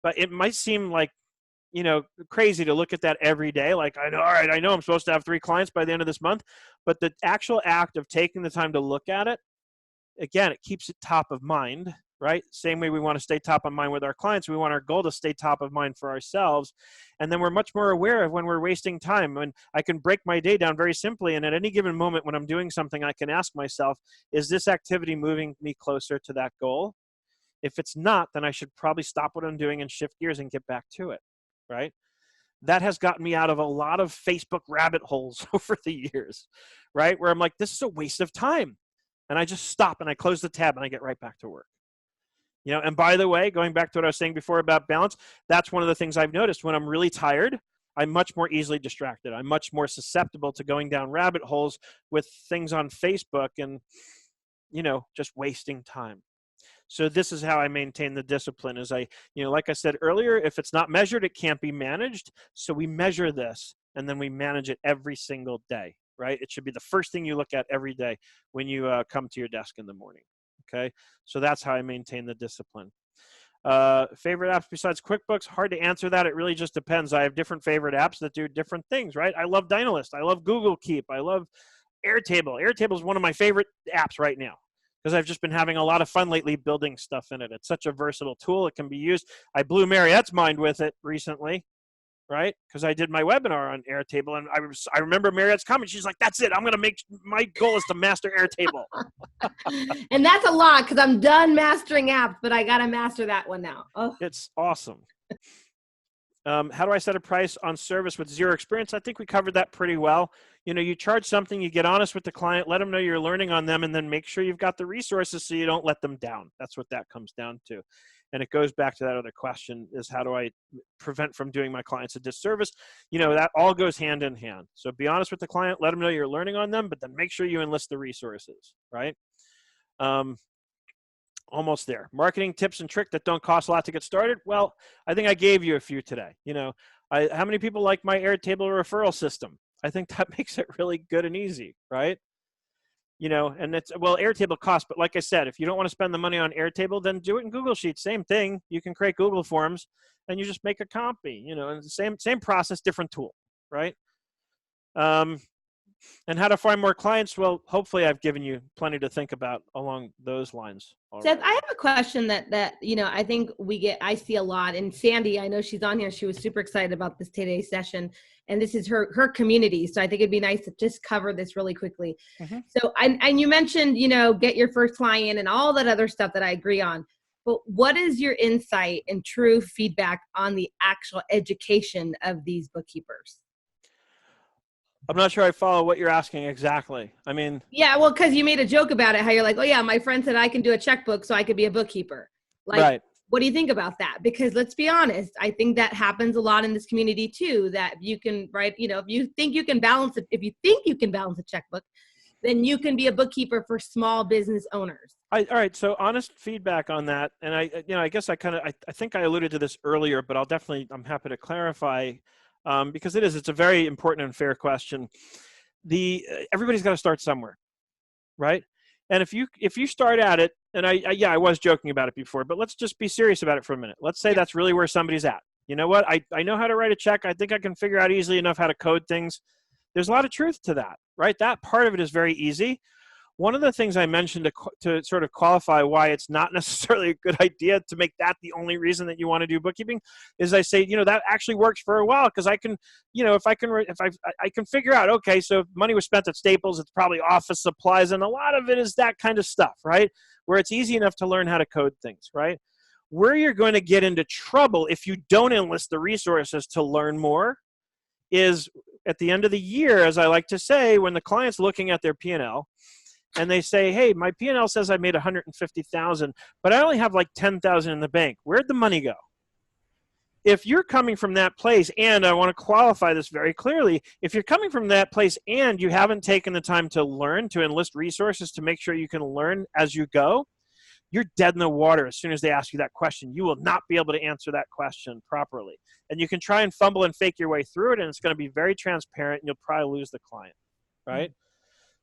but it might seem like, crazy to look at that every day. Like, I know, all right, I know I'm supposed to have 3 clients by the end of this month, but the actual act of taking the time to look at it, again, it keeps it top of mind, right? Same way we want to stay top of mind with our clients. We want our goal to stay top of mind for ourselves. And then we're much more aware of when we're wasting time. And I can break my day down very simply. And at any given moment when I'm doing something, I can ask myself, is this activity moving me closer to that goal? If it's not, then I should probably stop what I'm doing and shift gears and get back to it. Right? That has gotten me out of a lot of Facebook rabbit holes over the years, right? Where I'm like, this is a waste of time. And I just stop and I close the tab and I get right back to work. And by the way, going back to what I was saying before about balance, that's one of the things I've noticed. When I'm really tired, I'm much more easily distracted. I'm much more susceptible to going down rabbit holes with things on Facebook and, just wasting time. So this is how I maintain the discipline. Is like I said earlier, if it's not measured, it can't be managed. So we measure this and then we manage it every single day, right? It should be the first thing you look at every day when you come to your desk in the morning. Okay. So that's how I maintain the discipline. Favorite apps besides QuickBooks? Hard to answer that. It really just depends. I have different favorite apps that do different things, right? I love Dynalist. I love Google Keep. I love Airtable. Airtable is one of my favorite apps right now, because I've just been having a lot of fun lately building stuff in it. It's such a versatile tool. It can be used. I blew Mariette's mind with it recently, right? Because I did my webinar on Airtable, and I remember Mariette's comment. She's like, that's it. My goal is to master Airtable. And that's a lot, because I'm done mastering apps, but I got to master that one now. Oh. It's awesome. How do I set a price on service with zero experience? I think we covered that pretty well. You charge something, you get honest with the client, let them know you're learning on them, and then make sure you've got the resources so you don't let them down. That's what that comes down to. And it goes back to that other question, is how do I prevent from doing my clients a disservice? That all goes hand in hand. So be honest with the client, let them know you're learning on them, but then make sure you enlist the resources, right? Almost there. Marketing tips and tricks that don't cost a lot to get started. Well, I think I gave you a few today. How many people like my Airtable referral system? I think that makes it really good and easy, right? And Airtable costs, but like I said, if you don't want to spend the money on Airtable, then do it in Google Sheets. Same thing. You can create Google Forms and you just make a copy, and the same process, different tool, right? And how to find more clients? Well, hopefully I've given you plenty to think about along those lines already. Seth, I have a question that I think I see a lot. And Sandy, I know she's on here. She was super excited about this today's session. And this is her community. So I think it'd be nice to just cover this really quickly. Mm-hmm. So, and you mentioned, get your first client and all that other stuff that I agree on. But what is your insight and true feedback on the actual education of these bookkeepers? I'm not sure I follow what you're asking exactly. Yeah, well, because you made a joke about it, how you're like, oh yeah, my friend said I can do a checkbook, so I could be a bookkeeper. Like, right. What do you think about that? Because let's be honest, I think that happens a lot in this community too, that you can write, if you think you can balance it, if you think you can balance a checkbook, then you can be a bookkeeper for small business owners. All right. So honest feedback on that. And I guess I think I alluded to this earlier, but I'm happy to clarify. Because it's a very important and fair question. Everybody's got to start somewhere, right? And if you start at it, and I was joking about it before, but let's just be serious about it for a minute. Let's say that's really where somebody's at. You know what? I know how to write a check. I think I can figure out easily enough how to code things. There's a lot of truth to that, right? That part of it is very easy. One of the things I mentioned to sort of qualify why it's not necessarily a good idea to make that the only reason that you want to do bookkeeping is I say, that actually works for a while, because I can, if I can figure out, okay, so if money was spent at Staples, it's probably office supplies, and a lot of it is that kind of stuff, right? Where it's easy enough to learn how to code things, right? Where you're going to get into trouble if you don't enlist the resources to learn more is at the end of the year, as I like to say, when the client's looking at their P&L, and they say, hey, my P&L says I made 150,000, but I only have like 10,000 in the bank. Where'd the money go? If you're coming from that place, and I want to qualify this very clearly, if you're coming from that place and you haven't taken the time to learn, to enlist resources to make sure you can learn as you go, you're dead in the water as soon as they ask you that question. You will not be able to answer that question properly. And you can try and fumble and fake your way through it, and it's going to be very transparent, and you'll probably lose the client, right?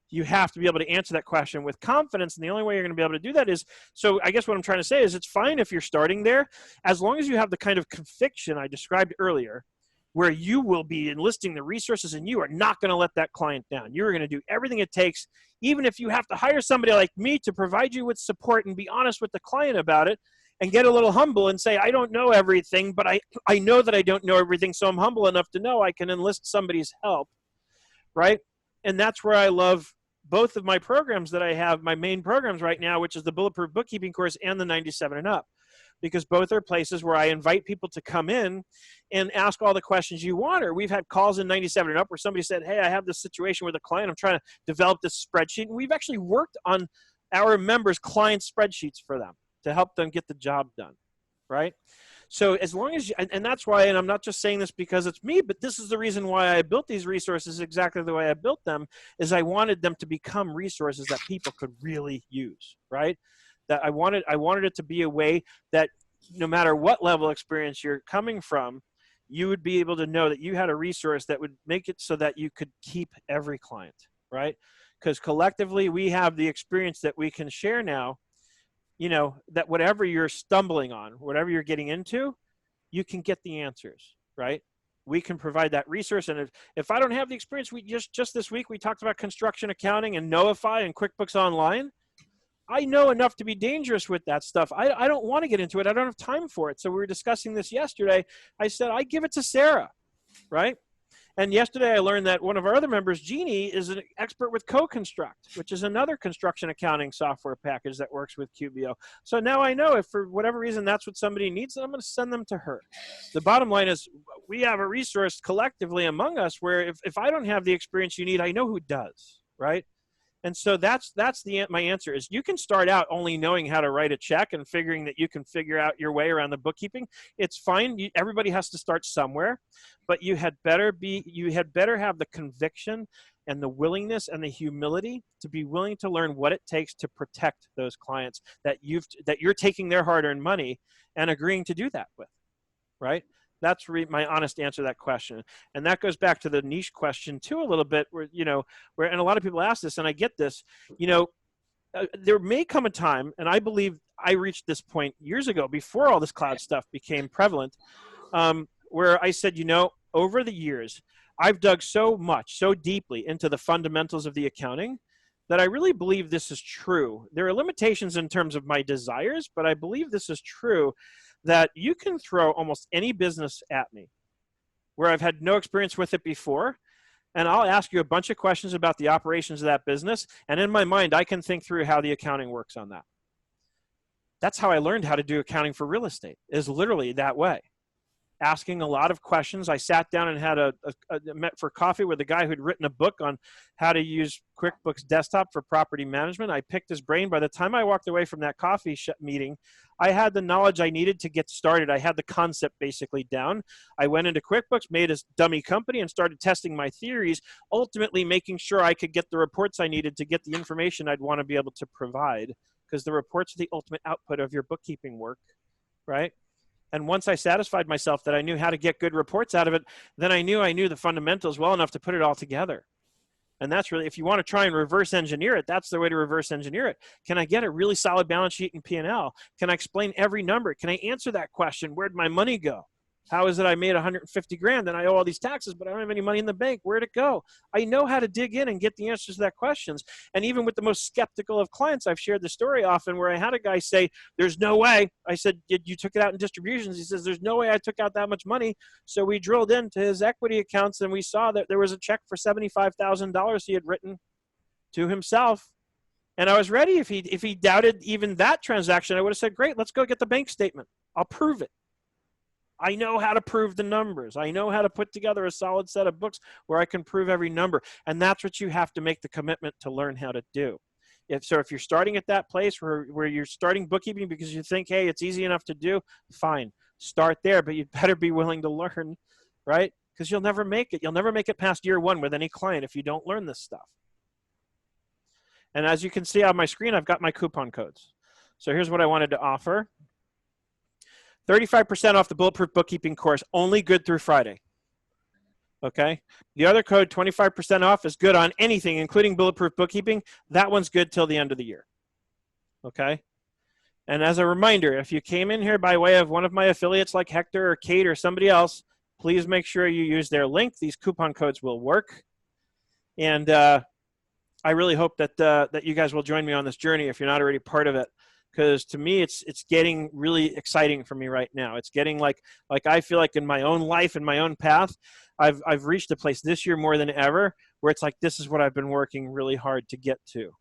You have to be able to answer that question with confidence, and the only way you're going to be able to do that is, so I guess what I'm trying to say is it's fine if you're starting there, as long as you have the kind of conviction I described earlier, where you will be enlisting the resources and you are not going to let that client down. You're going to do everything it takes, even if you have to hire somebody like me to provide you with support and be honest with the client about it and get a little humble and say, I don't know everything, but I know that I don't know everything, so I'm humble enough to know I can enlist somebody's help, right? And that's where I love both of my programs that I have, my main programs right now, which is the Bulletproof Bookkeeping course and the 97 and Up, because both are places where I invite people to come in and ask all the questions you want. Or we've had calls in 97 and Up where somebody said, hey, I have this situation with a client. I'm trying to develop this spreadsheet. And we've actually worked on our members' client spreadsheets for them to help them get the job done, right? So as long as you, and that's why, and I'm not just saying this because it's me, but this is the reason why I built these resources exactly the way I built them, is I wanted them to become resources that people could really use, right? That I wanted it to be a way that no matter what level of experience you're coming from, you would be able to know that you had a resource that would make it so that you could keep every client, right? Because collectively we have the experience that we can share now, you know, that whatever you're stumbling on, whatever you're getting into, you can get the answers, right? We can provide that resource. And if I don't have the experience, we just this week, we talked about construction accounting and Notify and QuickBooks Online. I know enough to be dangerous with that stuff. I don't want to get into it. I don't have time for it. So we were discussing this yesterday. I said, I give it to Sarah, right? And yesterday I learned that one of our other members, Jeannie, is an expert with CoConstruct, which is another construction accounting software package that works with QBO. So now I know if for whatever reason that's what somebody needs, then I'm going to send them to her. The bottom line is we have a resource collectively among us where if I don't have the experience you need, I know who does, right? And so that's my answer is you can start out only knowing how to write a check and figuring that you can figure out your way around the bookkeeping. It's fine. Everybody has to start somewhere, but you had better have the conviction and the willingness and the humility to be willing to learn what it takes to protect those clients that you're taking their hard-earned money and agreeing to do that with, right? That's my honest answer to that question. And that goes back to the niche question too, a little bit where, and a lot of people ask this, and I get this, there may come a time, and I believe I reached this point years ago before all this cloud stuff became prevalent, where I said, over the years, I've dug so deeply into the fundamentals of the accounting that I really believe this is true. There are limitations in terms of my desires, but I believe this is true, that you can throw almost any business at me where I've had no experience with it before, and I'll ask you a bunch of questions about the operations of that business, and in my mind, I can think through how the accounting works on that. That's how I learned how to do accounting for real estate, is literally that way. Asking a lot of questions. I sat down and had met for coffee with a guy who'd written a book on how to use QuickBooks Desktop for property management. I picked his brain. By the time I walked away from that coffee meeting, I had the knowledge I needed to get started. I had the concept basically down. I went into QuickBooks, made a dummy company, and started testing my theories, ultimately making sure I could get the reports I needed to get the information I'd want to be able to provide, because the reports are the ultimate output of your bookkeeping work, right? And once I satisfied myself that I knew how to get good reports out of it, then I knew the fundamentals well enough to put it all together. And that's really, if you want to try and reverse engineer it, that's the way to reverse engineer it. Can I get a really solid balance sheet and P&L? Can I explain every number? Can I answer that question? Where'd my money go? How is it I made 150 grand and I owe all these taxes, but I don't have any money in the bank? Where'd it go? I know how to dig in and get the answers to that questions. And even with the most skeptical of clients, I've shared the story often where I had a guy say, there's no way. I said, you took it out in distributions? He says, there's no way I took out that much money. So we drilled into his equity accounts and we saw that there was a check for $75,000 he had written to himself. And I was ready. If he doubted even that transaction, I would have said, great, let's go get the bank statement. I'll prove it. I know how to prove the numbers. I know how to put together a solid set of books where I can prove every number. And that's what you have to make the commitment to learn how to do. If you're starting at that place where you're starting bookkeeping because you think, hey, it's easy enough to do, fine, start there, but you'd better be willing to learn, right? Because you'll never make it. You'll never make it past year 1 with any client if you don't learn this stuff. And as you can see on my screen, I've got my coupon codes. So here's what I wanted to offer. 35% off the Bulletproof Bookkeeping course, only good through Friday. Okay? The other code, 25% off, is good on anything, including Bulletproof Bookkeeping. That one's good till the end of the year. Okay? And as a reminder, if you came in here by way of one of my affiliates like Hector or Kate or somebody else, please make sure you use their link. These coupon codes will work. And I really hope that you guys will join me on this journey if you're not already part of it. Because to me, it's getting really exciting for me right now. It's getting like I feel like in my own life, in my own path, I've reached a place this year more than ever where it's like this is what I've been working really hard to get to,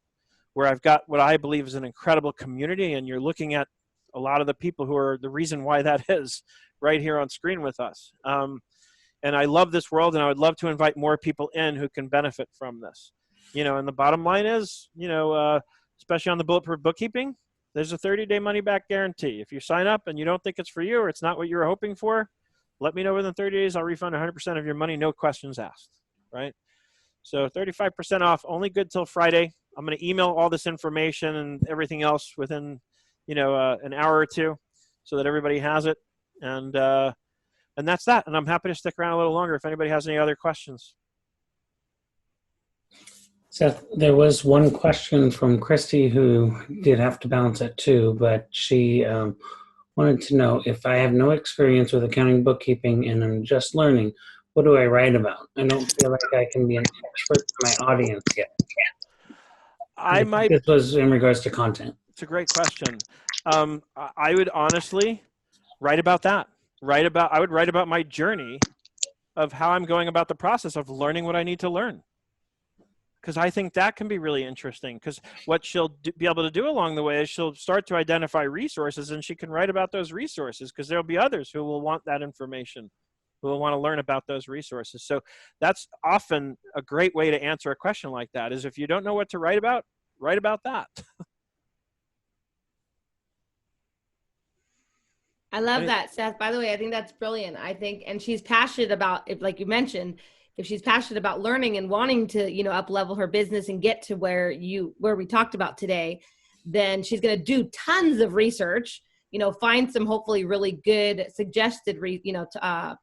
where I've got what I believe is an incredible community, and you're looking at a lot of the people who are the reason why that is right here on screen with us. And I love this world, and I would love to invite more people in who can benefit from this. And the bottom line is, especially on the Bulletproof Bookkeeping, there's a 30-day money-back guarantee. If you sign up and you don't think it's for you or it's not what you were hoping for, let me know within 30 days. I'll refund 100% of your money, no questions asked, right? So 35% off, only good till Friday. I'm going to email all this information and everything else within, an hour or two so that everybody has it. And that's that. And I'm happy to stick around a little longer if anybody has any other questions. Seth, there was one question from Christy who did have to bounce at 2, but she wanted to know, if I have no experience with accounting bookkeeping and I'm just learning, what do I write about? I don't feel like I can be an expert to my audience yet. This was in regards to content. It's a great question. I would honestly write about that. I would write about my journey of how I'm going about the process of learning what I need to learn. Because I think that can be really interesting, because what she'll be able to do along the way is she'll start to identify resources, and she can write about those resources, because there'll be others who will want that information, who will want to learn about those resources. So that's often a great way to answer a question like that, is if you don't know what to write about that. I love that, Seth. By the way, I think that's brilliant. I think, and she's passionate about it, like you mentioned. If she's passionate about learning and wanting to, up level her business and get to where we talked about today, then she's going to do tons of research, find some hopefully really good suggested,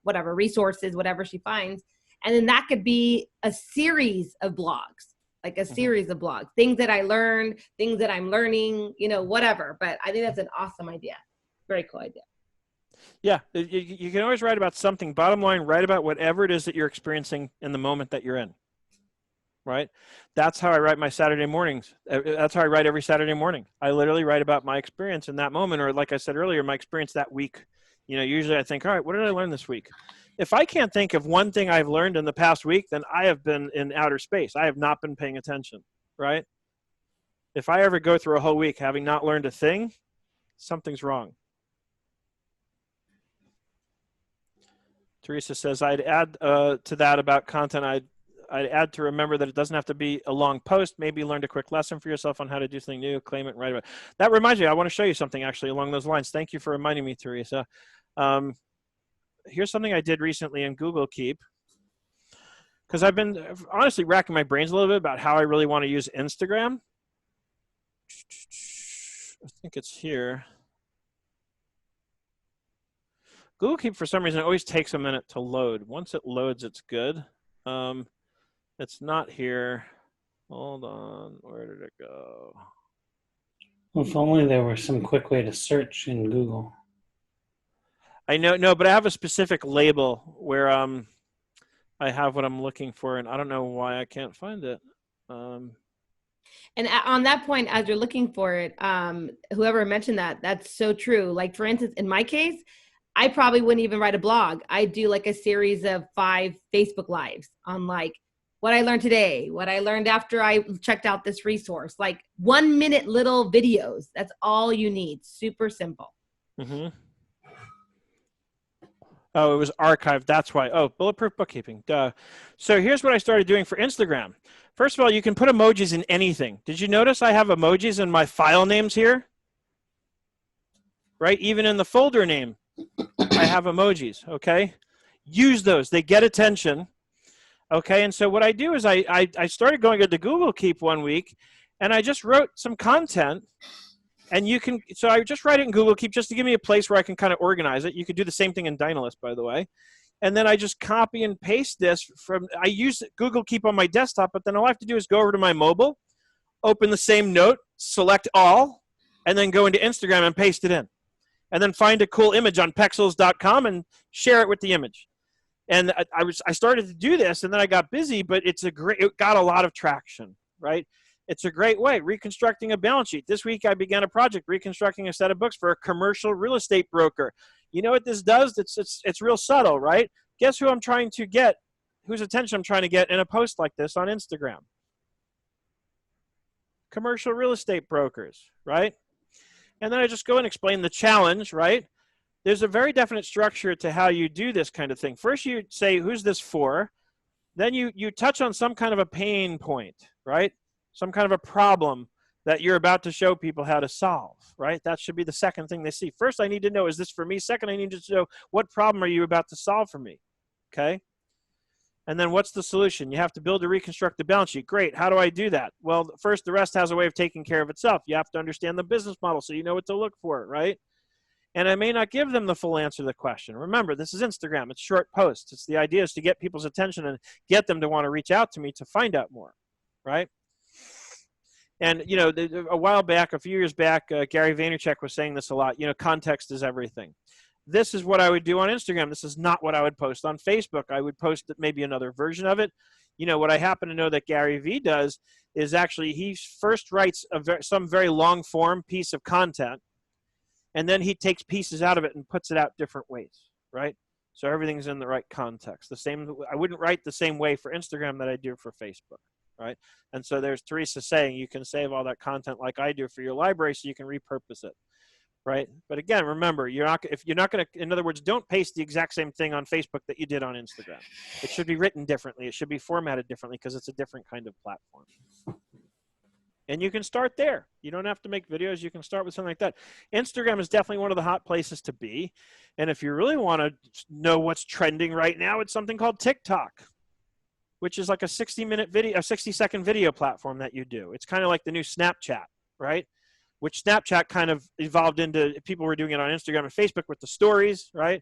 whatever resources, whatever she finds. And then that could be a series of blogs, like a series of blogs, things that I learned, things that I'm learning, whatever. But I think that's an awesome idea. Very cool idea. Yeah, you can always write about something. Bottom line, write about whatever it is that you're experiencing in the moment that you're in, right? That's how I write my Saturday mornings. That's how I write every Saturday morning. I literally write about my experience in that moment, or like I said earlier, my experience that week. Usually I think, all right, what did I learn this week? If I can't think of one thing I've learned in the past week, then I have been in outer space. I have not been paying attention, right? If I ever go through a whole week having not learned a thing, something's wrong. Teresa says, I'd add to that about content, I'd add to remember that it doesn't have to be a long post. Maybe learn a quick lesson for yourself on how to do something new, claim it, and write about it. That reminds me, I want to show you something actually along those lines. Thank you for reminding me, Teresa. Here's something I did recently in Google Keep, because I've been honestly racking my brains a little bit about how I really want to use Instagram. I think it's here. Google Keep, for some reason, always takes a minute to load. Once it loads, it's good. It's not here. Hold on. Where did it go? Well, if only there were some quick way to search in Google. I know, no, but I have a specific label where I have what I'm looking for, and I don't know why I can't find it. And on that point, as you're looking for it, whoever mentioned that's so true. Like, for instance, in my case, I probably wouldn't even write a blog. I do like a series of 5 Facebook Lives on like what I learned today, what I learned after I checked out this resource, like 1-minute little videos. That's all you need. Super simple. Mm-hmm. Oh, it was archived. That's why. Oh, Bulletproof Bookkeeping. Duh. So here's what I started doing for Instagram. First of all, you can put emojis in anything. Did you notice I have emojis in my file names here? Right? Even in the folder name, I have emojis, okay? Use those. They get attention, okay? And so what I do is I started going into Google Keep one week, and I just wrote some content. And you can, so I just write it in Google Keep just to give me a place where I can kind of organize it. You could do the same thing in Dynalist, by the way. And then I just copy and paste this from, I use Google Keep on my desktop, but then all I have to do is go over to my mobile, open the same note, select all, and then go into Instagram and paste it in. And then find a cool image on pexels.com and share it with the image. And I started to do this, and then I got busy, but it got a lot of traction, right? It's a great way. Reconstructing a balance sheet. This week I began a project reconstructing a set of books for a commercial real estate broker. You know what this does? It's real subtle, right? Guess who I'm trying to get, whose attention I'm trying to get in a post like this on Instagram? Commercial real estate brokers, right? And then I just go and explain the challenge, right? There's a very definite structure to how you do this kind of thing. First you say, who's this for? Then you touch on some kind of a pain point, right? Some kind of a problem that you're about to show people how to solve, right? That should be the second thing they see. First, I need to know, is this for me? Second, I need to know, what problem are you about to solve for me, okay? And then what's the solution? You have to build or reconstruct the balance sheet. Great, how do I do that? Well, first, the rest has a way of taking care of itself. You have to understand the business model so you know what to look for, right? And I may not give them the full answer to the question. Remember, this is Instagram. It's short posts. It's the idea is to get people's attention and get them to want to reach out to me to find out more, right? And, you know, a while back, a few years back, Gary Vaynerchuk was saying this a lot, you know, context is everything. This is what I would do on Instagram. This is not what I would post on Facebook. I would post maybe another version of it. You know, what I happen to know that Gary Vee does is actually he first writes some very long form piece of content, and then he takes pieces out of it and puts it out different ways, right? So everything's in the right context. The same, I wouldn't write the same way for Instagram that I do for Facebook. Right? And so there's Teresa saying you can save all that content like I do for your library so you can repurpose it, right? But again, remember, if you're not going to, in other words, don't paste the exact same thing on Facebook that you did on Instagram. It should be written differently. It should be formatted differently because it's a different kind of platform. And you can start there. You don't have to make videos. You can start with something like that. Instagram is definitely one of the hot places to be. And if you really want to know what's trending right now, it's something called TikTok, which is like a 60-second video platform that you do. It's kind of like the new Snapchat, right? Which Snapchat kind of evolved into, people were doing it on Instagram and Facebook with the stories, right?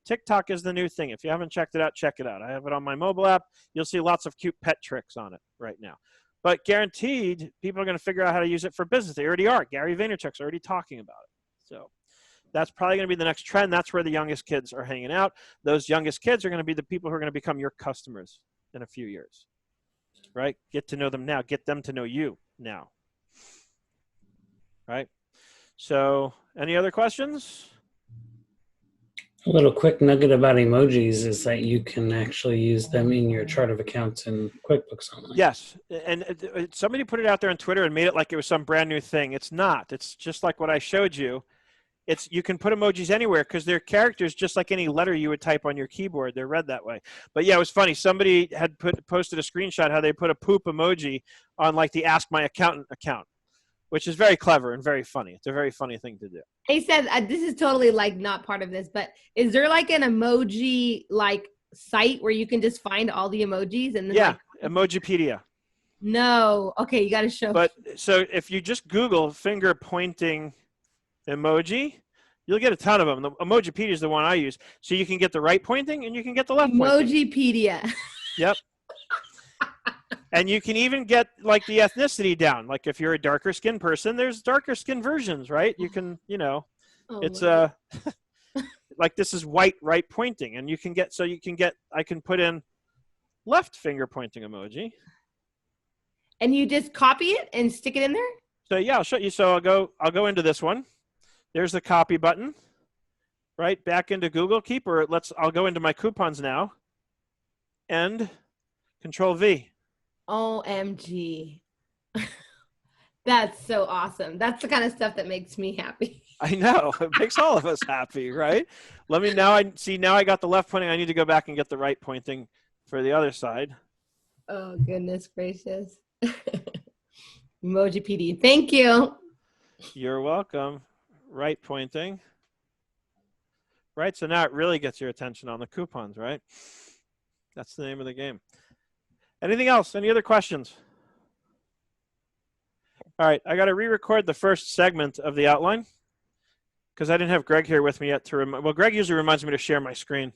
TikTok is the new thing. If you haven't checked it out, check it out. I have it on my mobile app. You'll see lots of cute pet tricks on it right now. But guaranteed, people are going to figure out how to use it for business. They already are. Gary Vaynerchuk's already talking about it. So that's probably going to be the next trend. That's where the youngest kids are hanging out. Those youngest kids are going to be the people who are going to become your customers in a few years, right? Get to know them now. Get them to know you now, right? So any other questions? A little quick nugget about emojis is that you can actually use them in your chart of accounts in QuickBooks Online. Yes, and somebody put it out there on Twitter and made it like it was some brand new thing. It's not. It's just like what I showed you. You can put emojis anywhere because they're characters just like any letter you would type on your keyboard. They're read that way. But yeah, it was funny. Somebody had posted a screenshot how they put a poop emoji on like the Ask My Accountant account, which is very clever and very funny. It's a very funny thing to do. Hey, Seth, this is totally like not part of this, but is there like an emoji like site where you can just find all the emojis and then yeah, Emojipedia. No, okay, you got to show. But so if you just Google finger pointing emoji, you'll get a ton of them. The Emojipedia is the one I use. So you can get the right pointing and you can get the left pointing. Emojipedia. Yep. And you can even get like the ethnicity down. Like if you're a darker skinned person, there's darker skin versions, right? You can, you know, it's like this is white right pointing, and you can get, I can put in left finger pointing emoji. And you just copy it and stick it in there? So yeah, I'll show you. So I'll go into this one. There's the copy button, right? Back into Google Keep, or I'll go into my coupons now and Control V. OMG. That's so awesome. That's the kind of stuff that makes me happy. I know. It makes all of us happy, right? Let me now. Now I got the left pointing. I need to go back and get the right pointing for the other side. Oh, goodness gracious. Emoji PD. Thank you. You're welcome. Right pointing. Right. So now it really gets your attention on the coupons, right? That's the name of the game. Anything else? Any other questions? All right. I got to re-record the first segment of the outline because I didn't have Greg here with me yet to remind. Well, Greg usually reminds me to share my screen.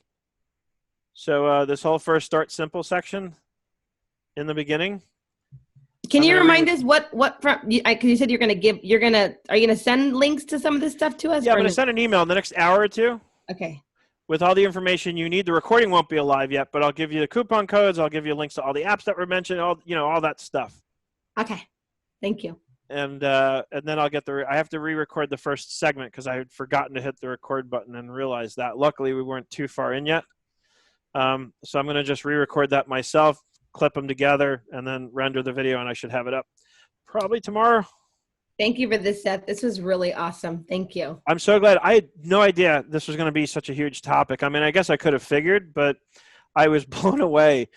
So this whole first start simple section in the beginning. Can you remind us what from, because you said are you going to send links to some of this stuff to us? Yeah, I'm going to send an email in the next hour or two. Okay. With all the information you need. The recording won't be alive yet, but I'll give you the coupon codes. I'll give you links to all the apps that were mentioned, all that stuff. Okay. Thank you. And then I'll get I have to re-record the first segment because I had forgotten to hit the record button and realized that. Luckily, we weren't too far in yet. So I'm going to just re-record that myself, clip them together, and then render the video, and I should have it up probably tomorrow. Thank you for this, Seth. This was really awesome. Thank you. I'm so glad. I had no idea this was going to be such a huge topic. I mean, I guess I could have figured, but I was blown away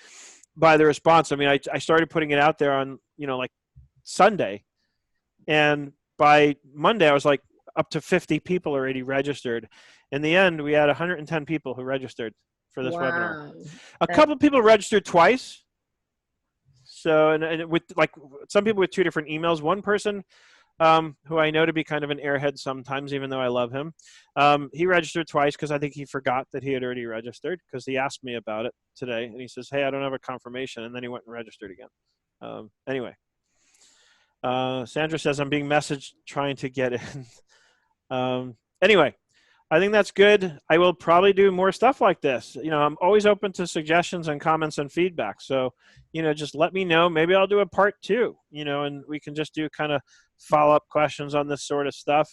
by the response. I mean, I started putting it out there on, like Sunday. And by Monday, I was like up to 50 people already registered. In the end, we had 110 people who registered for this webinar. A couple of people registered twice. So, and with like some people with two different emails. One person who I know to be kind of an airhead sometimes, even though I love him. He registered twice because I think he forgot that he had already registered because he asked me about it today. And he says, hey, I don't have a confirmation. And then he went and registered again. Anyway, Sandra says, I'm being messaged trying to get in. Anyway, I think that's good. I will probably do more stuff like this. I'm always open to suggestions and comments and feedback. So, just let me know. Maybe I'll do a part 2, and we can just do kind of follow-up questions on this sort of stuff.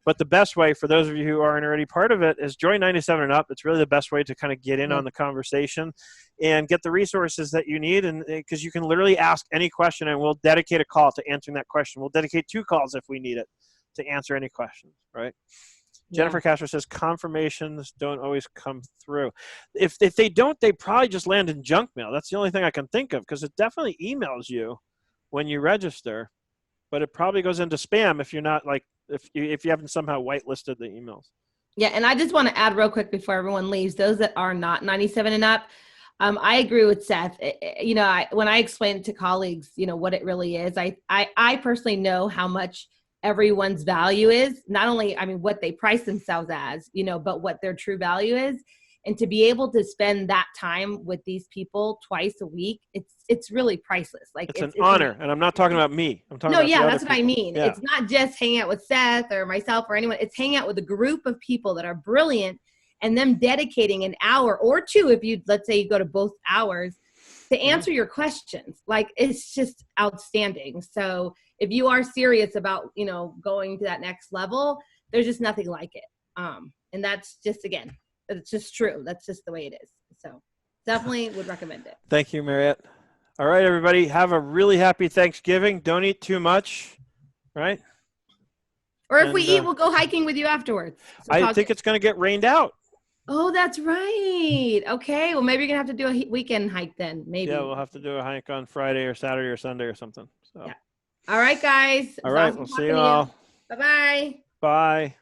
But the best way for those of you who aren't already part of it is join 97 and Up. It's really the best way to kind of get in on the conversation and get the resources that you need. And because you can literally ask any question and we'll dedicate a call to answering that question. We'll dedicate 2 calls if we need it to answer any questions, right? Jennifer Castro says confirmations don't always come through. If they don't, they probably just land in junk mail. That's the only thing I can think of because it definitely emails you when you register, but it probably goes into spam if you're not like if you haven't somehow whitelisted the emails. Yeah, and I just want to add real quick before everyone leaves, those that are not 97 and up, I agree with Seth. When I explain it to colleagues, what it really is, I personally know how much everyone's value is, not only, what they price themselves as, but what their true value is. And to be able to spend that time with these people twice a week, it's really priceless. Like it's an honor. And I'm not talking about me. I'm talking about that's what I mean. Yeah. It's not just hanging out with Seth or myself or anyone. It's hanging out with a group of people that are brilliant and them dedicating an hour or 2, let's say you go to both hours, to answer your questions. Like, it's just outstanding. So if you are serious about, going to that next level, there's just nothing like it. And that's just, again, it's just true. That's just the way it is. So definitely would recommend it. Thank you, Mariette. All right, everybody. Have a really happy Thanksgiving. Don't eat too much, right? Or if we eat, we'll go hiking with you afterwards. So I think it's going to get rained out. Oh, that's right. Okay. Well, maybe you're going to have to do a weekend hike then. Maybe. Yeah, we'll have to do a hike on Friday or Saturday or Sunday or something. So. Yeah. All right, guys. All right. We'll see you all. Bye-bye. Bye.